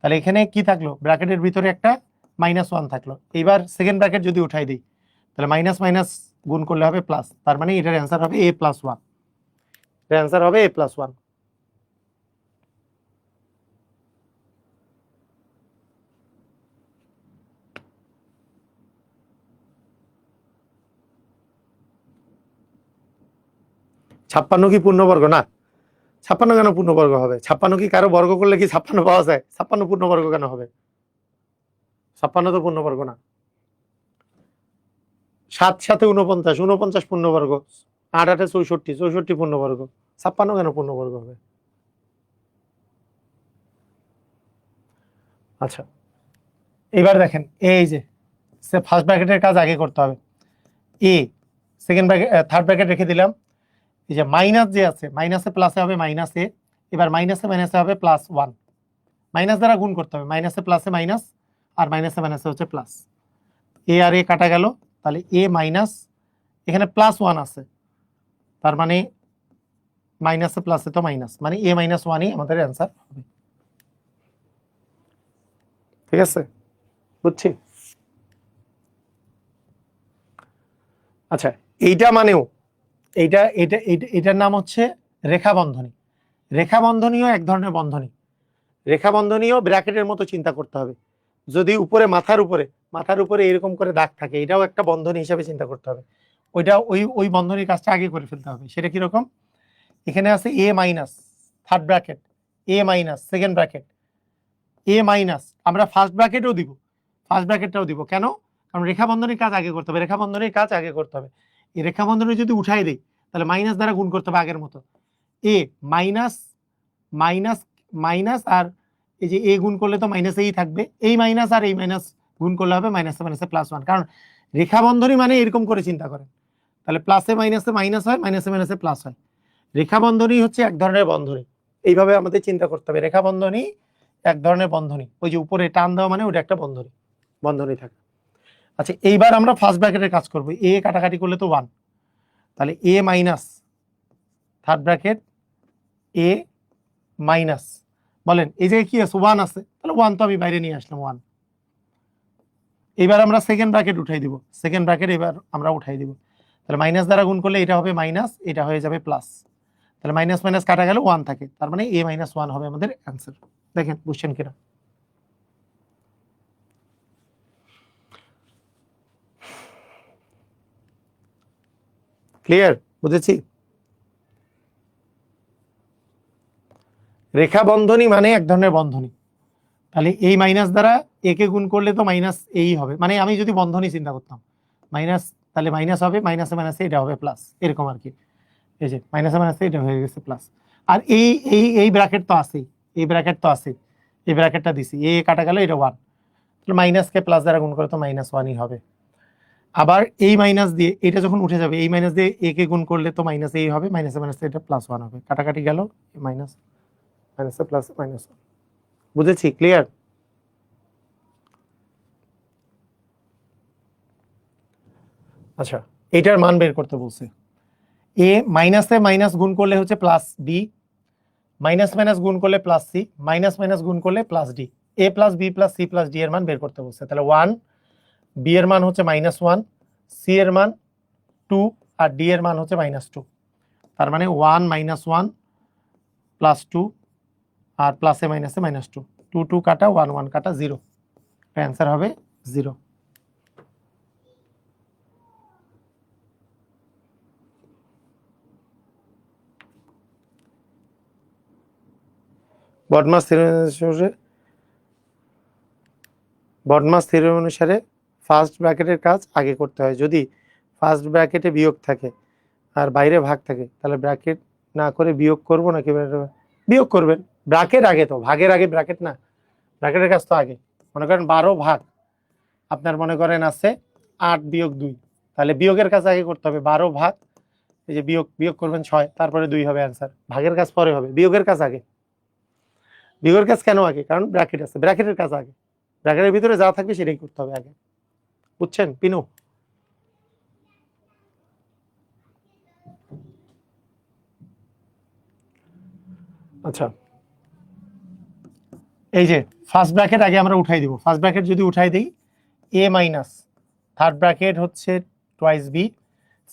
তাহলে এখানে কি থাকলো, ব্র্যাকেটের ভিতরে একটা -1 থাকলো। এইবার সেকেন্ড ব্র্যাকেট যদি উঠাই দিই তাহলে মাইনাস মাইনাস গুণ করলে হবে প্লাস, তার মানে এটার অ্যান্সার হবে a+1, এর অ্যান্সার হবে a+1। ছাপ্পান্ন কি পূর্ণবর্গ? না, 56 কেন পূর্ণবর্গ হবে? 56 কি কারো বর্গ করলে কি 56 পাওয়া যায়? 56 পূর্ণবর্গ কেন হবে? 56 তো পূর্ণবর্গ না। 7 সাথে 49, 49 পূর্ণবর্গ, 8 8 64, 64 পূর্ণবর্গ, 56 কেন পূর্ণবর্গ হবে? আচ্ছা, এবার দেখেন, এই যে ফার্স্ট ব্র্যাকেটের কাজ আগে করতে হবে। এ সেকেন্ড ব্র্যাকেট, থার্ড ব্র্যাকেট রেখে দিলাম। এই যে মাইনাস যে আছে, মাইনাসে প্লাসে হবে মাইনাস এ, এবার মাইনাসে মাইনাসে হবে +1, মাইনাস দ্বারা গুণ করতে হবে, মাইনাসে প্লাসে মাইনাস, আর মাইনাসে মাইনাসে হচ্ছে প্লাস। এ আর এ কাটা গেল, তাহলে এ মাইনাস, এখানে +1 আছে, তার মানে মাইনাসে প্লাসে তো মাইনাস, মানে a-1ই আমাদের অ্যান্সার হবে। ঠিক আছে, বুঝছি। আচ্ছা, এইটা মানেও এইটা এটা এটার নাম হচ্ছে রেখা বন্ধনী। রেখা বন্ধনীও এক ধরনের বন্ধনী। রেখা বন্ধনীও ব্র্যাকেটের মতো চিন্তা করতে হবে। যদি উপরে মাথার উপরে এরকম করে দাগ থাকে, এটাও একটা বন্ধনী হিসাবে চিন্তা করতে হবে। ওইটা ওই বন্ধনীর কাজটা আগে করে ফেলতে হবে। সেটা কিরকম, এখানে আছে এ মাইনাস থার্ড ব্র্যাকেট, এ মাইনাস সেকেন্ড ব্র্যাকেট, এ মাইনাস, আমরা ফার্স্ট ব্র্যাকেটও দিব, ফার্স্ট ব্র্যাকেটটাও দিব। কেন? কারণ রেখা বন্ধনীর কাজ আগে করতে হবে, রেখা বন্ধনীর কাজ আগে করতে হবে। এই রেখা বন্ধনী যদি উঠাই দেই তাহলে মাইনাস দ্বারা গুণ করতে হবে আগের মতো। এ মাইনাস মাইনাস মাইনাস, আর এই যে এ গুণ করলে তো মাইনাস এই থাকবে, এই মাইনাস আর এই মাইনাস গুণ করলে হবে মাইনাসে মাইনাসে +1। কারণ রেখা বন্ধনী মানে এরকম করে চিন্তা করেন, তাহলে প্লাসে মাইনাসে মাইনাস হয়, মাইনাসে মাইনাসে প্লাস হয়। রেখা বন্ধনী হচ্ছে এক ধরনের বন্ধনী, এইভাবে আমাদের চিন্তা করতে হবে। রেখা বন্ধনী এক ধরনের বন্ধনী, ওই যে উপরে টান দেওয়া মানে ওটা একটা বন্ধনী, বন্ধনী থাকে। আচ্ছা, এইবার আমরা ফার্স্ট ব্র্যাকেটের কাজ করব। এ কাটাকাটি করলে তো 1, তাহলে এ মাইনাস থার্ড ব্র্যাকেট এ মাইনাস, বলেন এই জায়গায় কি আছে, 1 আছে, তাহলে 1 তো আমি বাইরে নিয়ে আসলাম 1। এবার আমরা সেকেন্ড ব্র্যাকেট উঠাই দিব, সেকেন্ড ব্র্যাকেট এবার আমরা উঠাই দিব, তাহলে মাইনাস দ্বারা গুণ করলে এটা হবে মাইনাস, এটা হয়ে যাবে প্লাস, তাহলে মাইনাস মাইনাস কাটা গেল 1 থাকে, তার মানে a-1 হবে আমাদের অ্যান্সার। দেখেন বুঝছেন কিনা। ক্লিয়ার, বুঝেছি। রেখা বন্ধনী মানে এক ধরনের বন্ধনী, তাহলে এই মাইনাস দ্বারা একে গুণ করলে তো মাইনাস এই হবে, মানে আমি যদি বন্ধনী চিন্তা করতাম মাইনাস, তাহলে মাইনাস হবে, মাইনাসে মাইনাসে এটা হবে প্লাস, এরকম আর কি। এই যে মাইনাসে মাইনাসে এটা হয়ে গেছে প্লাস, আর এই এই এই ব্র্যাকেট তো আছেই, এই ব্র্যাকেট তো আছে, এই ব্র্যাকেটটা দিছি, এ কাটা গেল, এটা 1, তাহলে মাইনাসকে প্লাস দ্বারা গুণ করে তো -1ই হবে। আবার এই মাইনাস দিয়ে এটা যখন উঠে যাবে, এই মাইনাস দিয়ে এ কে গুণ করলে তো মাইনাস এই হবে, মাইনাসে মাইনাসে এটা +1 হবে, কাটাকাটি গেল, মাইনাস মাইনাসে প্লাস -1। বুঝেছি, ক্লিয়ার। আচ্ছা, এটার মান বের করতে বলছে। এ মাইনাসে মাইনাস গুণ করলে হচ্ছে +b, মাইনাস মাইনাস গুণ করলে +c, মাইনাস মাইনাস গুণ করলে +d, a + b + c + d এর মান বের করতে বলছে। তাহলে 1, b এর মান হচ্ছে -1, c এর মান 2, আর d এর মান হচ্ছে -2, তার মানে 1 -1 +2, আর প্লাসে মাইনাসে -2, 2 2 কাটা, 1 1 কাটা, 0, অ্যান্সার হবে 0। বডমাস থিওরেম অনুসারে ফার্স্ট ব্র্যাকেটের কাজ আগে করতে হয়। যদি ফার্স্ট ব্র্যাকেটে বিয়োগ থাকে আর বাইরে ভাগ থাকে, তাহলে ব্র্যাকেট না করে বিয়োগ করবো নাকি? বিয়োগ করবেন, ব্র্যাকেট আগে, তো ভাগের আগে ব্র্যাকেট না, ব্র্যাকেটের কাজ তো আগে। মনে করেন 12 ভাগ, আপনার মনে করেন আছে 8 বিয়োগ 2, তাহলে বিয়োগের কাজ আগে করতে হবে। 12 ভাগ, এই যে বিয়োগ করবেন 6, তারপরে 2 হবে অ্যান্সার। ভাগের কাজ পরে হবে, বিয়োগের কাজ আগে। বিয়োগের কাজ কেন আগে? কারণ ব্র্যাকেট আছে, ব্র্যাকেটের কাজ আগে, ব্র্যাকেটের ভিতরে যা থাকবে সেটাই করতে হবে আগে। বুঝছেন পিনু? আচ্ছা, এই যে ফার্স্ট ব্র্যাকেট আগে আমরা উঠাই দিব। ফার্স্ট ব্র্যাকেট যদি উঠাই দিই, এ মাইনাস, থার্ড ব্র্যাকেট হচ্ছে twice b,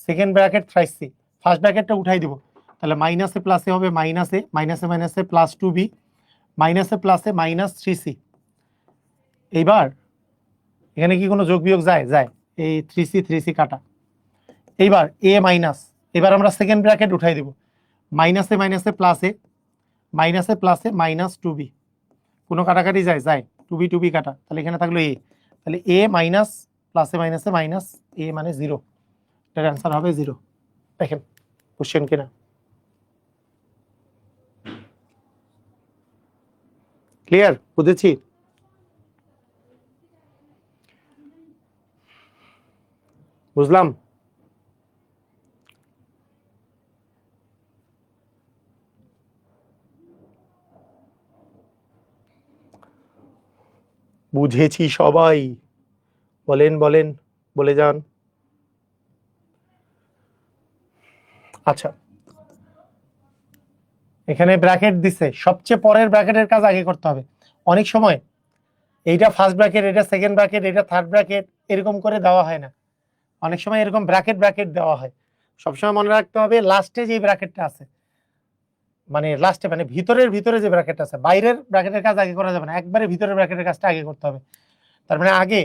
second bracket thrice c. First ব্র্যাকেটটা উঠাই দিব, তাহলে মাইনাসে প্লাসে হবে মাইনাসে, মাইনাসে মাইনাসে প্লাস টু বি, মাইনাসে প্লাসে মাইনাস থ্রি সি। এইবার এখানে কি কোনো যোগ বিয়োগ যায়? যায়। এই থ্রি সি কাটা। এইবার এ মাইনাস, এবার আমরা সেকেন্ড ব্র্যাকেট উঠাই দিব, মাইনাসে মাইনাসে প্লাসে, মাইনাসে প্লাসে মাইনাস টু বি, কোনো কাটাকাটি যায়? যায়। টু বি কাটা, তাহলে এখানে থাকলো এ, তাহলে এ মাইনাস প্লাসে মাইনাসে মাইনাস এ মানে জিরো, এটার অ্যান্সার হবে জিরো। দেখেন কোশ্চেন কিনা, ক্লিয়ার? বুঝেছি? বুঝলাম? বুঝেছি সবাই, বলেন বলেন, বলে যান। আচ্ছা, এখানে ব্র্যাকেট দিছে, সবচেয়ে পরের ব্র্যাকেটের কাজ আগে করতে হবে। অনেক সময় এইটা ফার্স্ট ব্র্যাকেট, এটা সেকেন্ড ব্র্যাকেট, এটা থার্ড ব্র্যাকেট, এরকম করে দেওয়া হয় না। অনেক সময় এরকম ব্র্যাকেট ব্র্যাকেট দেওয়া হয়। সবসময় মনে রাখতে হবে লাস্টে যে ব্র্যাকেটটা আছে, মানে লাস্টে মানে ভিতরের ভিতরে যে ব্র্যাকেট আছে, বাইরের ব্র্যাকেটের কাজ আগে করা যাবে না, একবারে ভিতরের ব্র্যাকেটের কাজটা আগে করতে হবে। তার মানে আগে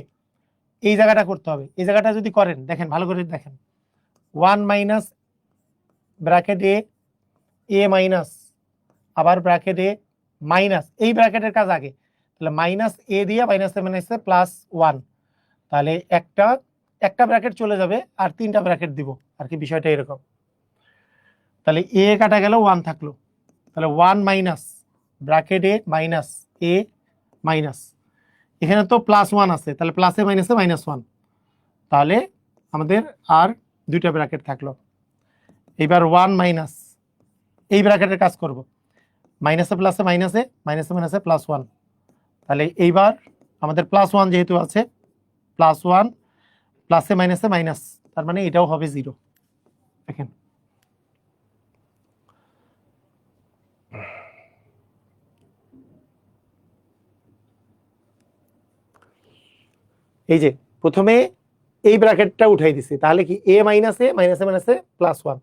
এই জায়গাটা করতে হবে। এই জায়গাটা যদি করেন, দেখেন ভালো করে দেখেন, ওয়ান মাইনাস ব্র্যাকেট এ মাইনাস, আবার ব্র্যাকেট এ মাইনাস, এই ব্র্যাকেটের কাজ আগে, তাহলে মাইনাস এ দিয়ে মাইনাসে মাইনাসে প্লাস ওয়ান, তাহলে একটা একটা ব্র্যাকেট চলে যাবে আর তিনটা ব্র্যাকেট দিব আর কি, বিষয়টা এরকম। তাহলে এ কাটা গেল, ওয়ান থাকলো, তাহলে ওয়ান মাইনাস ব্র্যাকেট এ মাইনাস এ মাইনাস, এখানে তো প্লাস ওয়ান আছে, তাহলে প্লাসে মাইনাসে মাইনাস ওয়ান, তাহলে আমাদের আর দুইটা ব্র্যাকেট থাকলো। এবার ওয়ান মাইনাস, এই ব্র্যাকেটের কাজ করব, মাইনাসে প্লাসে মাইনাসে, মাইনাসে মাইনাসে প্লাস ওয়ান, তাহলে এইবার আমাদের প্লাস ওয়ান যেহেতু আছে, প্লাস ওয়ান প্লাসে মাইনাসে মাইনাস, তার মানে এটাও হবে জিরো। দেখেন এই যে প্রথমে এই ব্র্যাকেটটা উঠাই দিছি, তাহলে কি এ মাইনাসে মাইনাসে মাইনাসে প্লাস ওয়ান,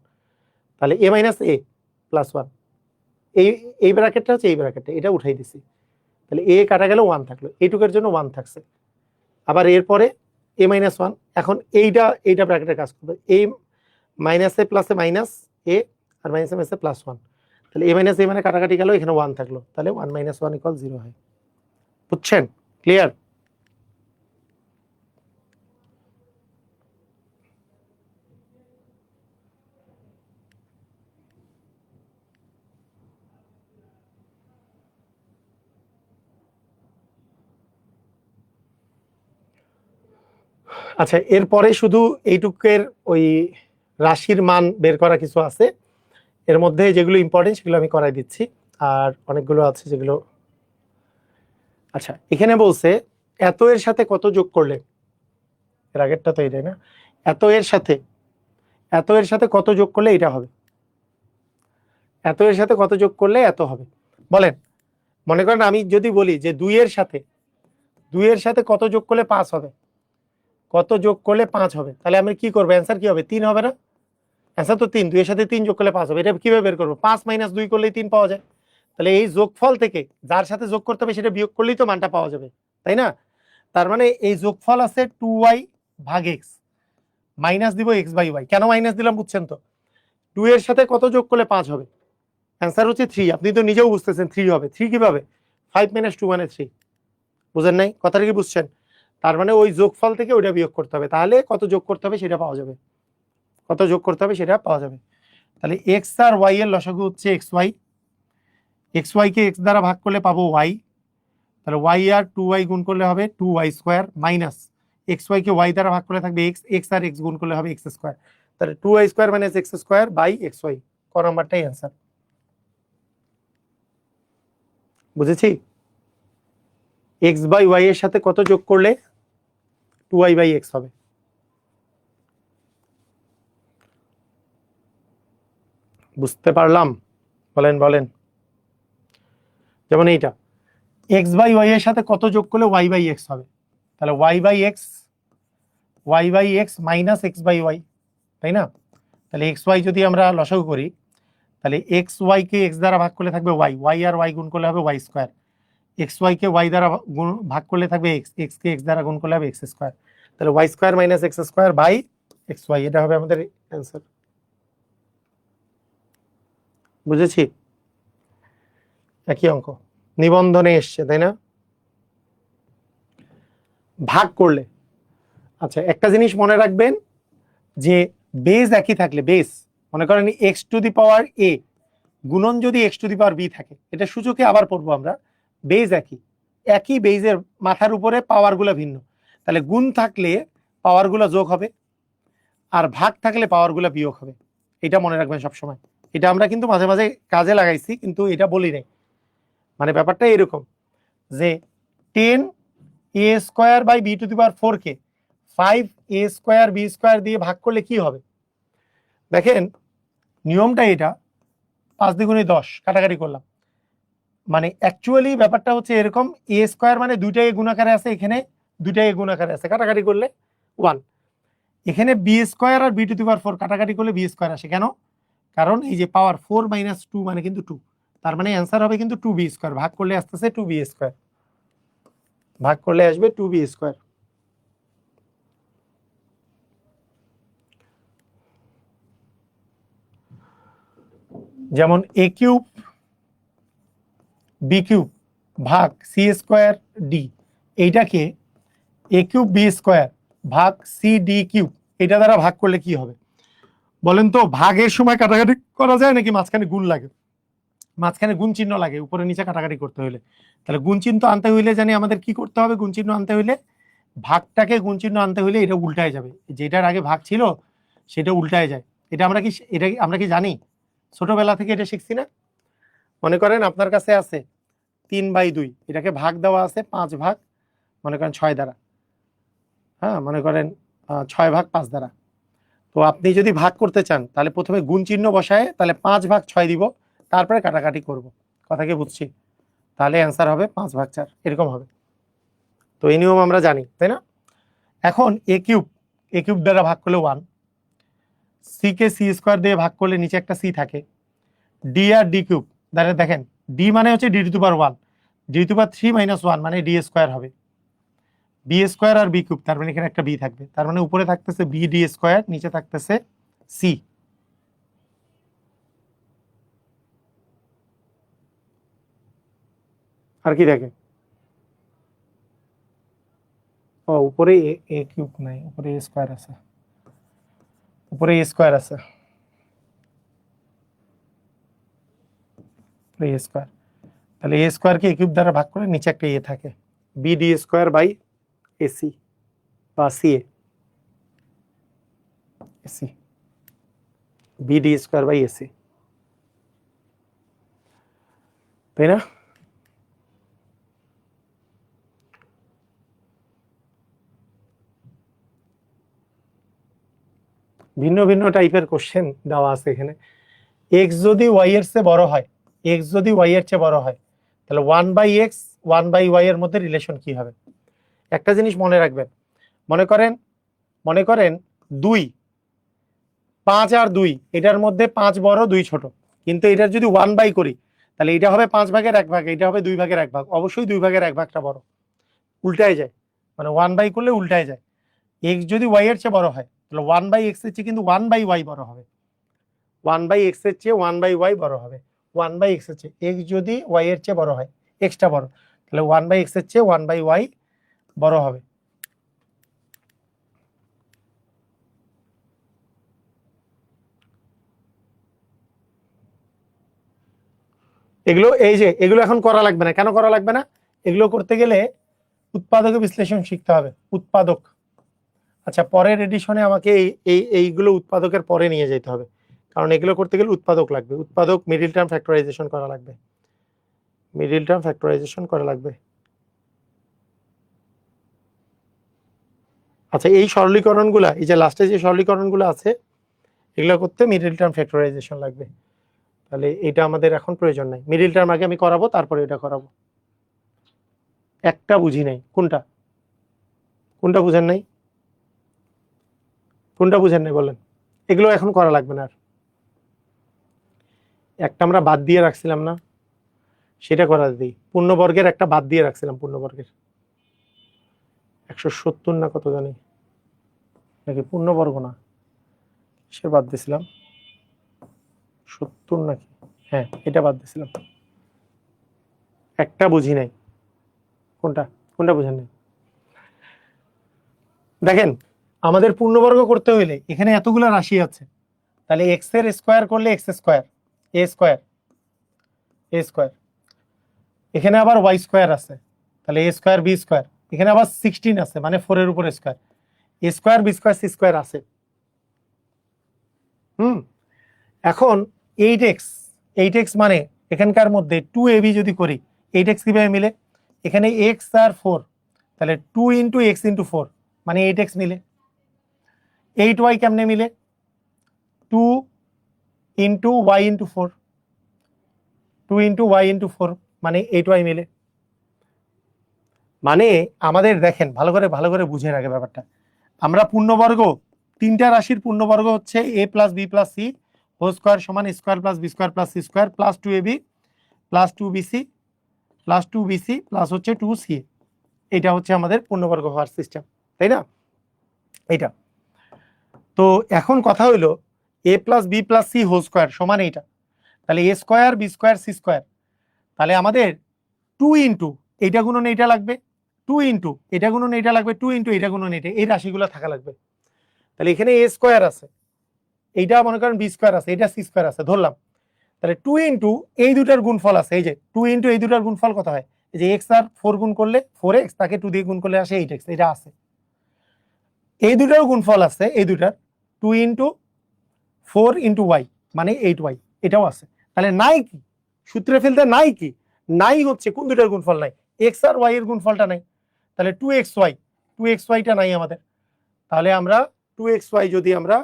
তাহলে এ মাইনাস এ প্লাস ওয়ান, এই এই ব্র্যাকেটটা হচ্ছে এই ব্র্যাকেটটা, এটা উঠাই দিছি, তাহলে এ কাটা গেল, ওয়ান থাকলো, এইটুকের জন্য ওয়ান থাকছে। আবার এরপরে এ মাইনাস ওয়ান, এখন এইটা ব্র্যাকেটের কাজ করবে, এই মাইনাসে প্লাসে মাইনাস এ আর মাইনাসে মাইনাসে প্লাস ওয়ান, তাহলে এ মাইনাস এ মানে কাটাকাটি গেল, এখানে ওয়ান থাকলো, তাহলে one minus one equal zero হয়। বুঝছেন? ক্লিয়ার? আচ্ছা, এরপরে শুধু এইটুকের ওই রাশির মান বের করা কিছু আছে, এর মধ্যে যেগুলো ইম্পর্টেন্ট সেগুলো আমি করাই দিচ্ছি, আর অনেকগুলো আছে যেগুলো। আচ্ছা, এখানে বলছে এত এর সাথে কত যোগ করলে, এর আগেরটা তো এটাই না, এত এর সাথে কত যোগ করলে এটা হবে, এত এর সাথে কত যোগ করলে এত হবে। বলেন, মনে করেন আমি যদি বলি যে দুইয়ের সাথে কত যোগ করলে পাঁচ হবে, কত যোগ করলে পাঁচ হবে, তাহলে আমি কি করবো? অ্যান্সার কি হবে? তিন হবে না? অ্যান্সার তো তিন, দুইয়ের সাথে তিন যোগ করলে পাঁচ হবে। এটা কিভাবে বের করবো? পাঁচ মাইনাস দুই করলেই তিন পাওয়া যায়। তাহলে এই যোগফল থেকে যার সাথে যোগ করতে হবে সেটা বিয়োগ করলেই তো মানটা পাওয়া যাবে, তাই না? তার মানে এই যোগফল আছে 2y ভাগ এক্স, মাইনাস দিব এক্স বাই ওয়াই। কেন মাইনাস দিলাম বুঝছেন তো? 2 এর সাথে কত যোগ করলে 5 হবে? অ্যান্সার হচ্ছে 3। আপনি তো নিজেও বুঝতেছেন 3 হবে। 3 কিভাবে? 5 - 2 মানে 3। বুঝেন নাই? কথাটা কি বুঝছেন? তার মানে ওই যোগফল থেকে ওইটা বিয়োগ করতে হবে, তাহলে কত যোগ করতে হবে সেটা পাওয়া যাবে, কত যোগ করতে হবে সেটা পাওয়া যাবে। তাহলে এক্স আর ওয়াই এর লসাগু হচ্ছে এক্স ওয়াই, এক্স ওয়াই কে এক্স দ্বারা ভাগ করলে পাবো ওয়াই, তাহলে ওয়াই আর 2y গুণ করলে হবে 2y square, minus x y কে ওয়াই দ্বারা ভাগ করলে থাকবে এক্স, এক্স আর এক্স গুণ করলে হবে এক্স স্কোয়ার, তাহলে 2y square minus x square by x y. ক নাম্বারটাই অ্যান্সার। বুঝেছি? এক্স বাই ওয়াই এর সাথে কত যোগ করলে 2y বাই এক্স হবে? বুঝতে পারলাম? বলেন বলেন। যেমন এইটা এক্স বাই ওয়াই এর সাথে কত যোগ করলে ওয়াই বাই এক্স হবে? তাহলে y by x minus x by y, তাই না? তাহলে এক্স ওয়াই যদি আমরা লসাগু করি, তাহলে এক্স ওয়াই কে এক্স দ্বারা ভাগ করলে থাকবে ওয়াই, ওয়াই আর ওয়াই গুণ করলে হবে ওয়াই স্কোয়ার। এক্স ওয়াই কে ওয়াই দ্বারা ভাগ করলে থাকবে এক্স, এক্স কে এক্স দ্বারা গুণ করলে হবে এক্স স্কোয়ার। তাহলে y square minus x square by x y, এটা হবে আমাদের অ্যান্সার। বুঝেছি? একই অঙ্ক নিবন্ধনে এসছে, তাই না? ভাগ করলে, আচ্ছা একটা জিনিস মনে রাখবেন যে বেস একই থাকলে, বেস মনে করেন এক্স টু দি পাওয়ার এ গুণন যদি x to the power b থাকে, এটা সূচকে আবার পড়বো আমরা, বেস একই, একই বেজের মাথার উপরে পাওয়ারগুলো ভিন্ন, তাহলে গুণ থাকলে পাওয়ারগুলো যোগ হবে আর ভাগ থাকলে পাওয়ারগুলো বিয়োগ হবে। এটা মনে রাখবেন সবসময়। এটা আমরা কিন্তু মাঝে মাঝে কাজে লাগাইছি কিন্তু এটা বলি নাই। মানে ব্যাপারটা এরকম যে 10 a square by b to the power 4 কে 5 এ স্কোয়ার বি স্কোয়ার দিয়ে ভাগ করলে কি হবে? দেখেন নিয়মটা এটা, 5 দ্বিগুণে 10 কাটাকাটি করলাম, মানে অ্যাকচুয়ালি ব্যাপারটা হচ্ছে এরকম, এ স্কোয়ার মানে দুইটাই গুণাকারে আছে, এখানে দুইটাই গুণাকারে আছে, কাটাকাটি করলে 1। এখানে বি স্কোয়ার আর বি টু দি পাওয়ার 4 কাটাকাটি করলে বি স্কোয়ার আসে, কেন? কারণ এই যে পাওয়ার 4 মাইনাস 2 মানে কিন্তু 2, তার মানে অ্যান্সার হবে কিন্তু 2b স্কোয়ার, ভাগ করলে আসতেছে 2b স্কোয়ার, ভাগ করলে আসবে 2b স্কোয়ার। যেমন এ কিউব বি কিউব ভাগ সি স্কোয়ার ডি, এইটাকে এ কিউব বি স্কোয়ার ভাগ সি ডি কিউব, এটা দ্বারা ভাগ করলে কি হবে বলেন তো? ভাগের সময় কাটাকাটি করা যায় নাকি মাঝখানে গুণ লাগে? মাঝখানে গুণ চিহ্ন লাগে উপরে নিচে কাটাকাটি করতে হলে। তাহলে গুণ চিহ্ন আনতে হইলে জানি আমাদের কি করতে হবে? গুণ চিহ্ন আনতে হইলে ভাগটাকে গুণ চিহ্ন আনতে হইলে এটা উল্টায় যাবে, যেটার আগে ভাগ ছিল সেটা উল্টায় যায়। এটা আমরা কি জানি? ছোটবেলা থেকে এটা শিখছি না? মনে করেন আপনার কাছে আছে 3/2, এটাকে ভাগ দেওয়া আছে 5 ভাগ মনে করেন 6 দ্বারা, হ্যাঁ মনে করেন 6 ভাগ 5 দ্বারা। তো আপনি যদি ভাগ করতে চান তাহলে প্রথমে গুণ চিহ্ন বসায় তাহলে 5 ভাগ 6 দিব, তারপরে কাটাকাটি করব। কথা কি বুঝছি? তাহলে অ্যান্সার হবে 5 ভাগ 4, এরকম হবে। তো এই নিয়ম আমরা জানি, তাই না? এখন এ কিউব দ্বারা ভাগ করলে 1, সি কে সি স্কোয়ার দিয়ে ভাগ করলে নিচে একটা সি থাকে, ডি আর ডি কিউব দ্বারা, দেখেন ডি মানে হচ্ছে D two the power 1, D two the power 3 minus 1 মানে ডি স্কোয়ার হবে, বি স্কোয়ার আর বি কিউব, তার মানে এখানে একটা বি থাকবে, তার মানে উপরে থাকতেছে বি ডি স্কোয়ার, নিচে থাকতেছে সি। আর কি দেখে? ও উপরে এ কিউব নাই, উপরে এ স্কোয়ার আছে, উপরে এ স্কোয়ার আছে, উপরে এ স্কোয়ার। তাহলে এ স্কোয়ারকে এ কিউব দ্বারা ভাগ করে নিচে একটা এ থাকে, b d square by a c বা c a c, b d square by a c, তাই না? ভিন্ন ভিন্ন টাইপের কোশ্চেন দেওয়া আছে এখানে। এক্স যদি ওয়াই এর চেয়ে বড় হয়, এক্স যদি ওয়াই এর চেয়ে বড় হয় তাহলে 1/x 1/y এর মধ্যে রিলেশন কি হবে? একটা জিনিস মনে রাখবেন, মনে করেন 2, 5 আর 2 এটার মধ্যে 5 বড় 2 ছোট, কিন্তু এটার যদি 1/, করি তাহলে এটা হবে 5 ভাগের 1 ভাগ, এটা হবে 2 ভাগের 1 ভাগ, অবশ্যই 2 ভাগের 1 ভাগটা বড়, উল্টায় যায়, মানে 1/, করলে উল্টায় যায়। এক্স যদি ওয়াই এর চেয়ে বড় হয় তাহলে 1/x এর চেয়ে কিন্তু 1/y বড় হবে, 1/x এর চেয়ে 1/y বড় হবে, 1/x এর চেয়ে, এক্স যদি ওয়াই এর চেয়ে বড় হয়, এক্সটা বড়, তাহলে 1/x এর চেয়ে 1/y বড় হবে। এগুলো এই যে এগুলো এখন করা লাগবে না, কেন করা লাগবে না? এগুলো করতে গেলে উৎপাদক বিশ্লেষণ শিখতে হবে, উৎপাদক। আচ্ছা পরের এডিশনে আমাকে এইগুলো উৎপাদকের পরে নিয়ে যেতে হবে, কারণ এগুলো করতে গেলে উৎপাদক লাগবে, উৎপাদক মিডিল টার্ম ফ্যাক্টরাইজেশন করা লাগবে, মিডল টার্ম ফ্যাক্টরাইজেশন করা লাগবে। আচ্ছা, এই সরলীকরণগুলা, এই যে লাস্টে যে সরলীকরণগুলো আছে এগুলো করতে মিডল টার্ম ফ্যাক্টরাইজেশন লাগবে। তাহলে এটা আমাদের এখন প্রয়োজন নাই, মিডল টার্ম আগে আমি করাবো, তারপরে এটা করাবো। একটা বুঝি নাই, কোনটা কোনটা বুঝেন নাই, কোনটা বুঝেন নাই বলেন। এগুলো এখন করা লাগবে না আর। একটা আমরা বাদ দিয়ে রাখছিলাম না, সেটা করা দিই। পূর্ণবর্গের একটা বাদ দিয়ে রাখছিলাম, পূর্ণবর্গের 170 না কত জানি, নাকি পূর্ণবর্গ না, সে বাদ দিয়েছিলাম 70 নাকি, হ্যাঁ এটা বাদ দিয়েছিলাম। একটা বুঝি নাই, কোনটা কোনটা বুঝেন নাই। দেখেন, আমাদের পূর্ণবর্গ করতে হইলে এখানে এতগুলো রাশি আছে, তাহলে এক্স এর স্কোয়ার করলে x square, a square, a square, এখানে আবার ওয়াই স্কোয়ার আছে, তাহলে এ স্কোয়ার বি স্কোয়ার, এখানে আবার 16 আছে মানে 4 এর উপর square, a square b square c square আছে। এখন 8x, 8x মানে এখানকার মধ্যে 2ab যদি করি, 8x কিভাবে মিলে, এখানে x আর 4, তাহলে 2 ইন্টু এক্স ইন্টু 4 মানে 8x মিলে। 8y কেমনে মিলে, 2 into y into 4, 2 into y into 4 মানে 8y মিলে। মানে আমাদের দেখেন ভালো করে বুঝে রাখে ব্যাপারটা, আমরা পূর্ণবর্গ, তিনটা রাশির পূর্ণবর্গ হচ্ছে a plus B plus C whole square সমান square plus B square plus C square plus 2ab plus 2bc plus 2bc plus হচ্ছে 2ca। এটা হচ্ছে আমাদের পূর্ণবর্গ হওয়ার সিস্টেম, তাই না? এইটা তো এখন কথা হইলো a plus B plus C whole square সমান এইটা, তাহলে a square b square c square, তাহলে আমাদের 2 ইন্টু এইটা গুণন এইটা লাগবে, 2 ইন্টু এটা গুণন এইটা লাগবে, 2 ইন্টু এটা গুণন এইটা, এই রাশিগুলো থাকা লাগবে। তাহলে এখানে a স্কোয়ার আছে, এইটা মনে করেন বি স্কোয়ার আছে, এটা সি স্কোয়ার আছে ধরলাম, তাহলে 2 ইন্টু এই দুটার গুণফল আছে, এই যে 2 ইন্টু এই দুটার গুণফল কত হয়, এই যে এক্স আর 4 গুণ করলে 4x, তাকে 2 দিয়ে গুণ করলে আসে 8x, এটা আছে। এই দুটার গুণফল আছে, এই দুটার 2 ইন্টু 4 ইন্টু ওয়াই মানে 8y, এটাও আছে। তাহলে নাই কি, সূত্রে ফেলতে নাই কি, নাই হচ্ছে কোন দুটার গুণফল নাই, এক্স আর ওয়াই এর গুণফলটা নাই, তাহলে 2xy, 2xyটা নাই আমাদের। তাহলে আমরা 2xy যদি আমরা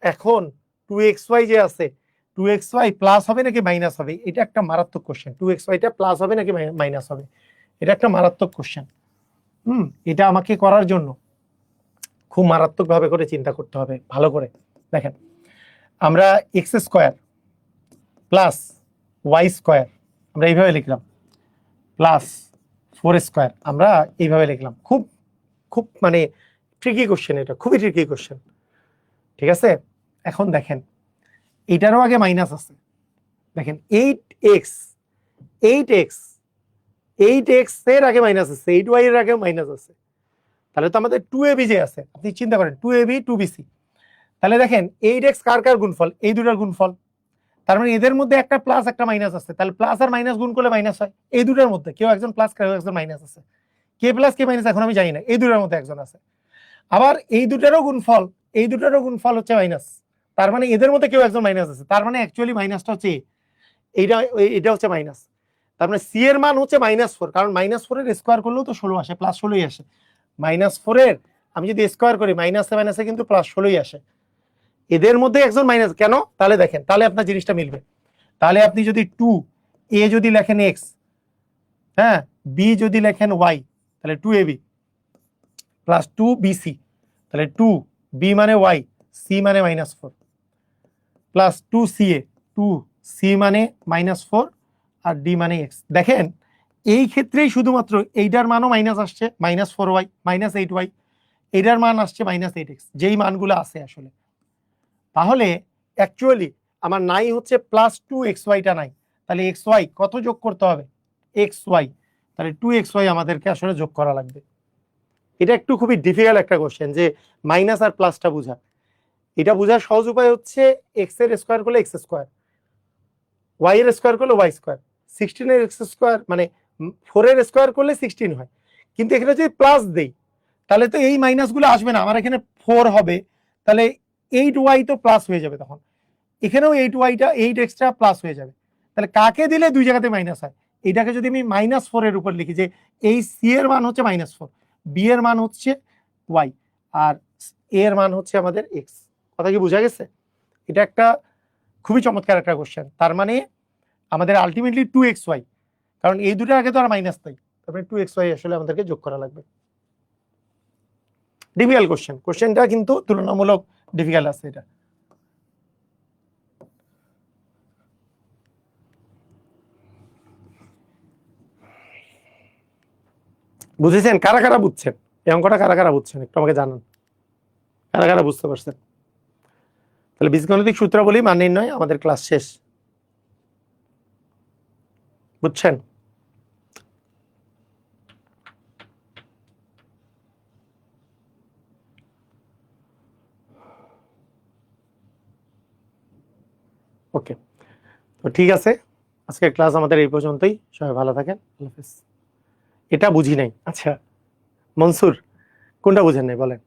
এখন 2xy যে আছে, 2xy প্লাস হবে নাকি মাইনাস হবে, এটা একটা মারাত্মক কোশ্চেন। 2xyটা প্লাস হবে নাকি মাইনাস হবে, এটা একটা মারাত্মক কোশ্চেন। এটা আমাকে করার জন্য খুব মারাত্মক ভাবে করে চিন্তা করতে হবে ভালো করে। দেখেন, আমরা x square plus y square আমরা এইভাবে লিখলাম, প্লাস 4 স্কোয়ার আমরা এইভাবে লিখলাম। খুব খুব মানে ট্রিকি কোশ্চেন, এটা খুবই ট্রিকি কোশ্চেন, ঠিক আছে? এখন দেখেন, এইটারও আগে মাইনাস আছে, দেখেন 8x, 8x, 8x এর আগে মাইনাস আছে, 8y এর আগে মাইনাস আছে, তাহলে তো আমাদের 2ab যে আছে, আপনি চিন্তা করেন 2ab 2bc, তাহলে দেখেন 8x কার কার গুণফল, এই দুটার গুণফল, তার মানে এদের মধ্যে একটা প্লাস একটা মাইনাস আছে, তাহলে প্লাস আর মাইনাস গুণ করলে মাইনাস হয়। এই দুটার মধ্যে কেউ একজন প্লাস কেউ একজন মাইনাস আছে, কে প্লাস কে মাইনাস এখন আমি জানি না, এই দুটার মধ্যে একজন আছে। আবার এই দুটারও গুণফল, এই দুটারও গুণফল হচ্ছে মাইনাস, তার মানে এদের মধ্যে কেউ একজন মাইনাস আছে, তার মানে অ্যাকচুয়ালি মাইনাসটা হচ্ছে এইটা, এটা হচ্ছে মাইনাস। তার মানে সি এর মান হচ্ছে -4, কারণ -4 এর স্কোয়ার করলেও তো 16 আসে, প্লাস 16ই আসে। -4 এর আমি যদি স্কোয়ার করি মাইনাসে মাইনাসে কিন্তু প্লাস 16ই আসে, এদের মধ্যে একজন মাইনাস কেন, তাহলে দেখেন, তাহলে আপনার জিনিসটা মিলবে। তাহলে আপনি যদি 2 এ যদি লেখেন এক্স, হ্যাঁ, বি যদি লেখেন ওয়াই, তাহলে 2ab প্লাস 2bc, তাহলে 2b মানে ওয়াই, সি মানে -4 প্লাস 2ca, 2c মানে -4 আর d মানে x। দেখেন এই ক্ষেত্রেই শুধুমাত্র এইটার মানও মাইনাস আসছে, -4y, -8y, এইটার মান আসছে -8x, যেই মানগুলো আছে আসলে। তাহলে অ্যাকচুয়ালি আমার নাই হচ্ছে প্লাস 2xyটা নাই, তাহলে xy কত যোগ করতে হবে, xy, তাহলে 2xy আমাদেরকে আসলে যোগ করা লাগবে। এটা একটু খুবই ডিফিকাল্ট একটা কোশ্চেন, যে মাইনাস আর প্লাসটা বোঝা। এটা বোঝার সহজ উপায় হচ্ছে এক্স এর স্কোয়ার করলে এক্স স্কোয়ার, ওয়াই এর স্কোয়ার করলে ওয়াই স্কোয়ার, 16 এর এক্স স্কোয়ার মানে 4 এর স্কোয়ার করলে 16 হয়, কিন্তু এখানে যদি প্লাস দেই তাহলে তো এই মাইনাসগুলো আসবে না, আমার এখানে 4 হবে, তাহলে 8y তো প্লাস হয়ে যাবে, তখন এখানেও 8yটা 8xটা প্লাস হয়ে যাবে। তাহলে কাকে দিলে দুই জায়গাতে মাইনাস হয়, এটাকে যদি আমি -4 এর উপর লিখি যে এই সি এর মান হচ্ছে -4, বি এর মান হচ্ছে ওয়াই, আর এ এর মান হচ্ছে আমাদের এক্স। কথা কি বোঝা গেছে? এটা একটা খুবই চমৎকার একটা কোশ্চেন। তার মানে আমাদের আলটিমেটলি 2xy, কারণ এই দুটোর আগে তো আর মাইনাস নাই, তারপরে 2xy আসলে আমাদেরকে যোগ করা লাগবে। ডিফিকাল্ট কোশ্চেন, কোশ্চেনটা কিন্তু তুলনামূলক ডিফিকাল্ট আছে। এটা বুঝেছেন? কারা কারা বুঝছেন এই অঙ্কটা? কারা কারা বুঝছেন একটু আমাকে জানান, কারা কারা বুঝতে পারছেন? তাহলে বীজগণিতিক সূত্রাবলী মান নির্ণয় আমাদের ক্লাস শেষ। বুঝছেন? ওকে, তো ঠিক আছে, আজকের ক্লাস আমাদের এই পর্যন্তই। সবাই ভালো থাকেন, আল্লাহ হাফেজ। এটা বুঝি নাই। আচ্ছা মনসুর, কোনটা বুঝেন নাই বলেন,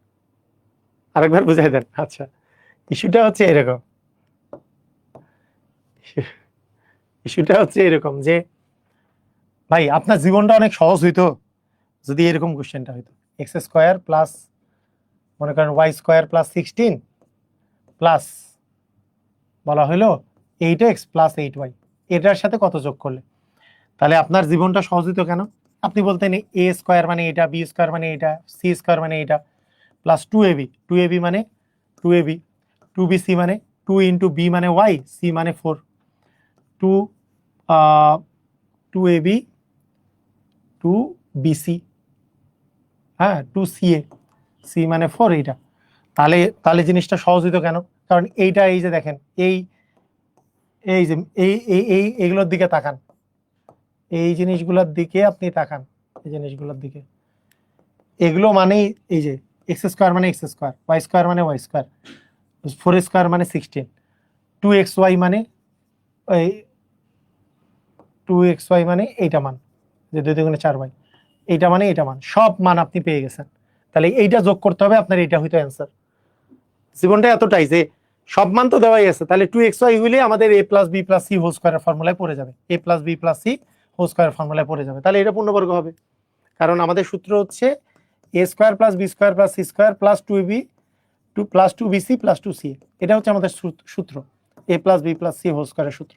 আরেকবার বুঝাই দেন। আচ্ছা, ইস্যুটা হচ্ছে এরকম, ইস্যুটা হচ্ছে এরকম যে ভাই আপনার জীবনটা অনেক সহজ হইতো যদি এরকম কোশ্চেনটা হইতো। এক্স স্কোয়ার প্লাস মনে করেন ওয়াই স্কোয়ার প্লাস 16 প্লাস বলা হলো 8x প্লাস 8y, এটার সাথে কত যোগ করলে, তাহলে আপনার জীবনটা সহজ হইতো কেন? আপনি বলতেন এ স্কোয়ার মানে এটা, বি স্কোয়ার মানে এটা, সি স্কোয়ার মানে এটা, প্লাস 2ab মানে 2ab, 2bc মানে 2 ইন্টু বি মানে ওয়াই, সি মানে 4, 2ab 2bc, হ্যাঁ 2ca, সি মানে 4, এইটা। তাহলে তাহলে জিনিসটা সহজ হইতো কেন? কারণ এইটা, এই যে দেখেন, এই এই যে এইগুলোর দিকে তাকান, এই জিনিসগুলোর দিকে আপনি তাকান, এই জিনিসগুলোর দিকে, এগুলো মানেই এই যে এক্স স্কোয়ার মানে এক্স স্কোয়ার, ওয়াই স্কোয়ার মানে ওয়াই স্কোয়ার, 4 স্কোয়ার মানে 16, 2xy মানে এই 2xy মানে এইটা মান, যে 2 দুগুণে 4y, এইটা মানে এইটা মান, সব মান আপনি পেয়ে গেছেন। তাহলে এইটা যোগ করতে হবে আপনার, এইটা হইতো অ্যান্সার। জীবনটা এতটাই যে সব মান তো দেওয়াই আছে, তাহলে 2xy হইলে আমাদের a plus B plus C whole স্কোয়ারের ফর্মুলায় পড়ে যাবে, a plus B plus C whole square ফর্মুলায় পড়ে যাবে, তাহলে এটা পূর্ণবর্গ হবে। কারণ আমাদের সূত্র হচ্ছে a square plus B square plus C square plus 2ab plus 2bc plus 2ca, এটা হচ্ছে আমাদের সূত্র, a plus B plus C whole স্কোয়ারের সূত্র।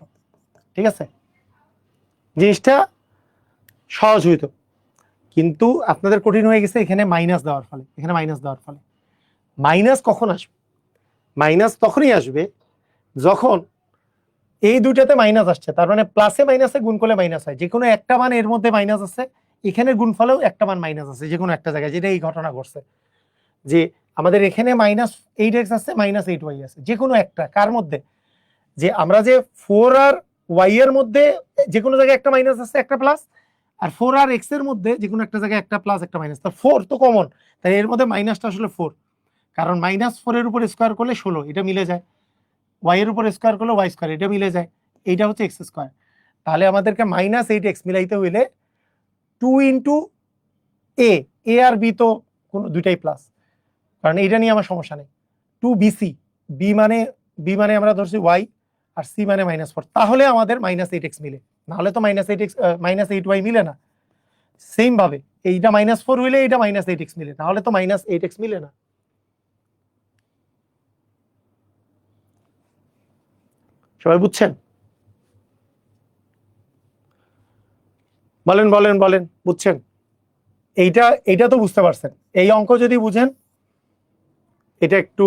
ঠিক আছে, জিনিসটা সহজ হইতো, কিন্তু আপনাদের কঠিন হয়ে গেছে এখানে মাইনাস দেওয়ার ফলে। এখানে মাইনাস দেওয়ার ফলে, মাইনাস কখন আসবে? মাইনাস তখনই আসবে যখন এই দুইটাতে মাইনাস আসছে, তার মানে প্লাসে মাইনাসে গুণ করলে মাইনাস হয়। যে কোনো একটা মান এর মধ্যে মাইনাস আছে, এখানে গুণফলেও একটা মান মাইনাস আছে, যে কোনো একটা জায়গায়, যেটা এই ঘটনা ঘটছে যে আমাদের এখানে -8x আছে, -8y আছে, যে কোনো একটা, কার মধ্যে, যে আমরা যে 4 আর y এর মধ্যে যে কোনো জায়গায় একটা মাইনাস আছে একটা প্লাস, আর 4 আর x এর মধ্যে যে কোনো একটা জায়গায় একটা প্লাস একটা মাইনাস, তা 4 তো কমন, তাই এর মধ্যে মাইনাসটা আসলে 4, কারণ -4 এর উপর স্কোয়ার করলে 16, এটা মিলে যায়, y এর উপর স্কোয়ার করলে y স্কোয়ার, এটা মিলে যায়, এইটা হচ্ছে x স্কোয়ার। তাহলে আমাদেরকে -8x মিলাইতে হইলে 2 ইন্টু এ, এ আর বি তো কোনো দুইটাই প্লাস, কারণ এইটা নিয়ে আমার সমস্যা নেই। 2bc, বি মানে আমরা ধরছি y, আর সি মানে -4, তাহলে আমাদের -8x মিলে, নাহলে তো -8y মিলে না। সেম ভাবে এইটা -4 হইলে এইটা -8x মিলে, নাহলে তো -8x মিলে না। সবাই বুঝছেন? বলেন বলেন বলেন, বুঝছেন? এইটা তো বুঝতে পারছেন। এই অঙ্ক যদি বুঝেন, এটা একটু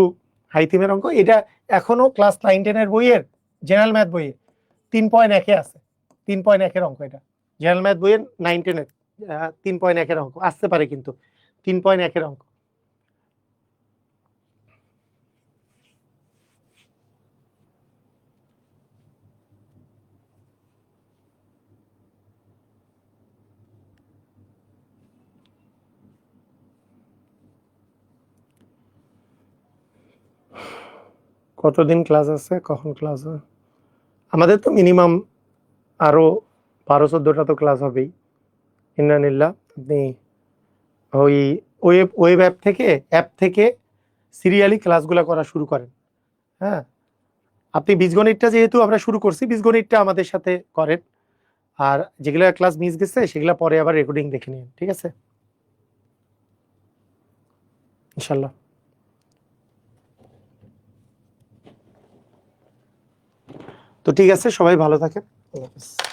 হাই থিমের অঙ্ক, এটা এখনো ক্লাস 9-10 এর বইয়ের জেনারেল ম্যাথ বইয়ে 3.1 আছে, 3.1 অঙ্ক, এটা জেনারেল ম্যাথ বইয়ের 9-10 এর 3.1 অঙ্ক আসতে পারে, কিন্তু 3.1 অঙ্ক। কতদিন ক্লাস আছে, কখন ক্লাস হয়? আমাদের তো মিনিমাম আরো 12-14টা তো ক্লাস হবেই ইন্নানিল্লাহ। আপনি ওই ওয়েব অ্যাপ থেকে সিরিয়ালি ক্লাসগুলো করা শুরু করেন। হ্যাঁ, আপনি বীজগণিতটা যেহেতু আমরা শুরু করছি, বীজগণিতটা আমাদের সাথে করেন, আর যেগুলো ক্লাস মিস গেছে সেগুলো পরে আবার রেকর্ডিং দেখে নিন, ঠিক আছে ইনশাল্লাহ। তো ঠিক আছে, সবাই ভালো থাকেন, আল্লাহ হাফেজ।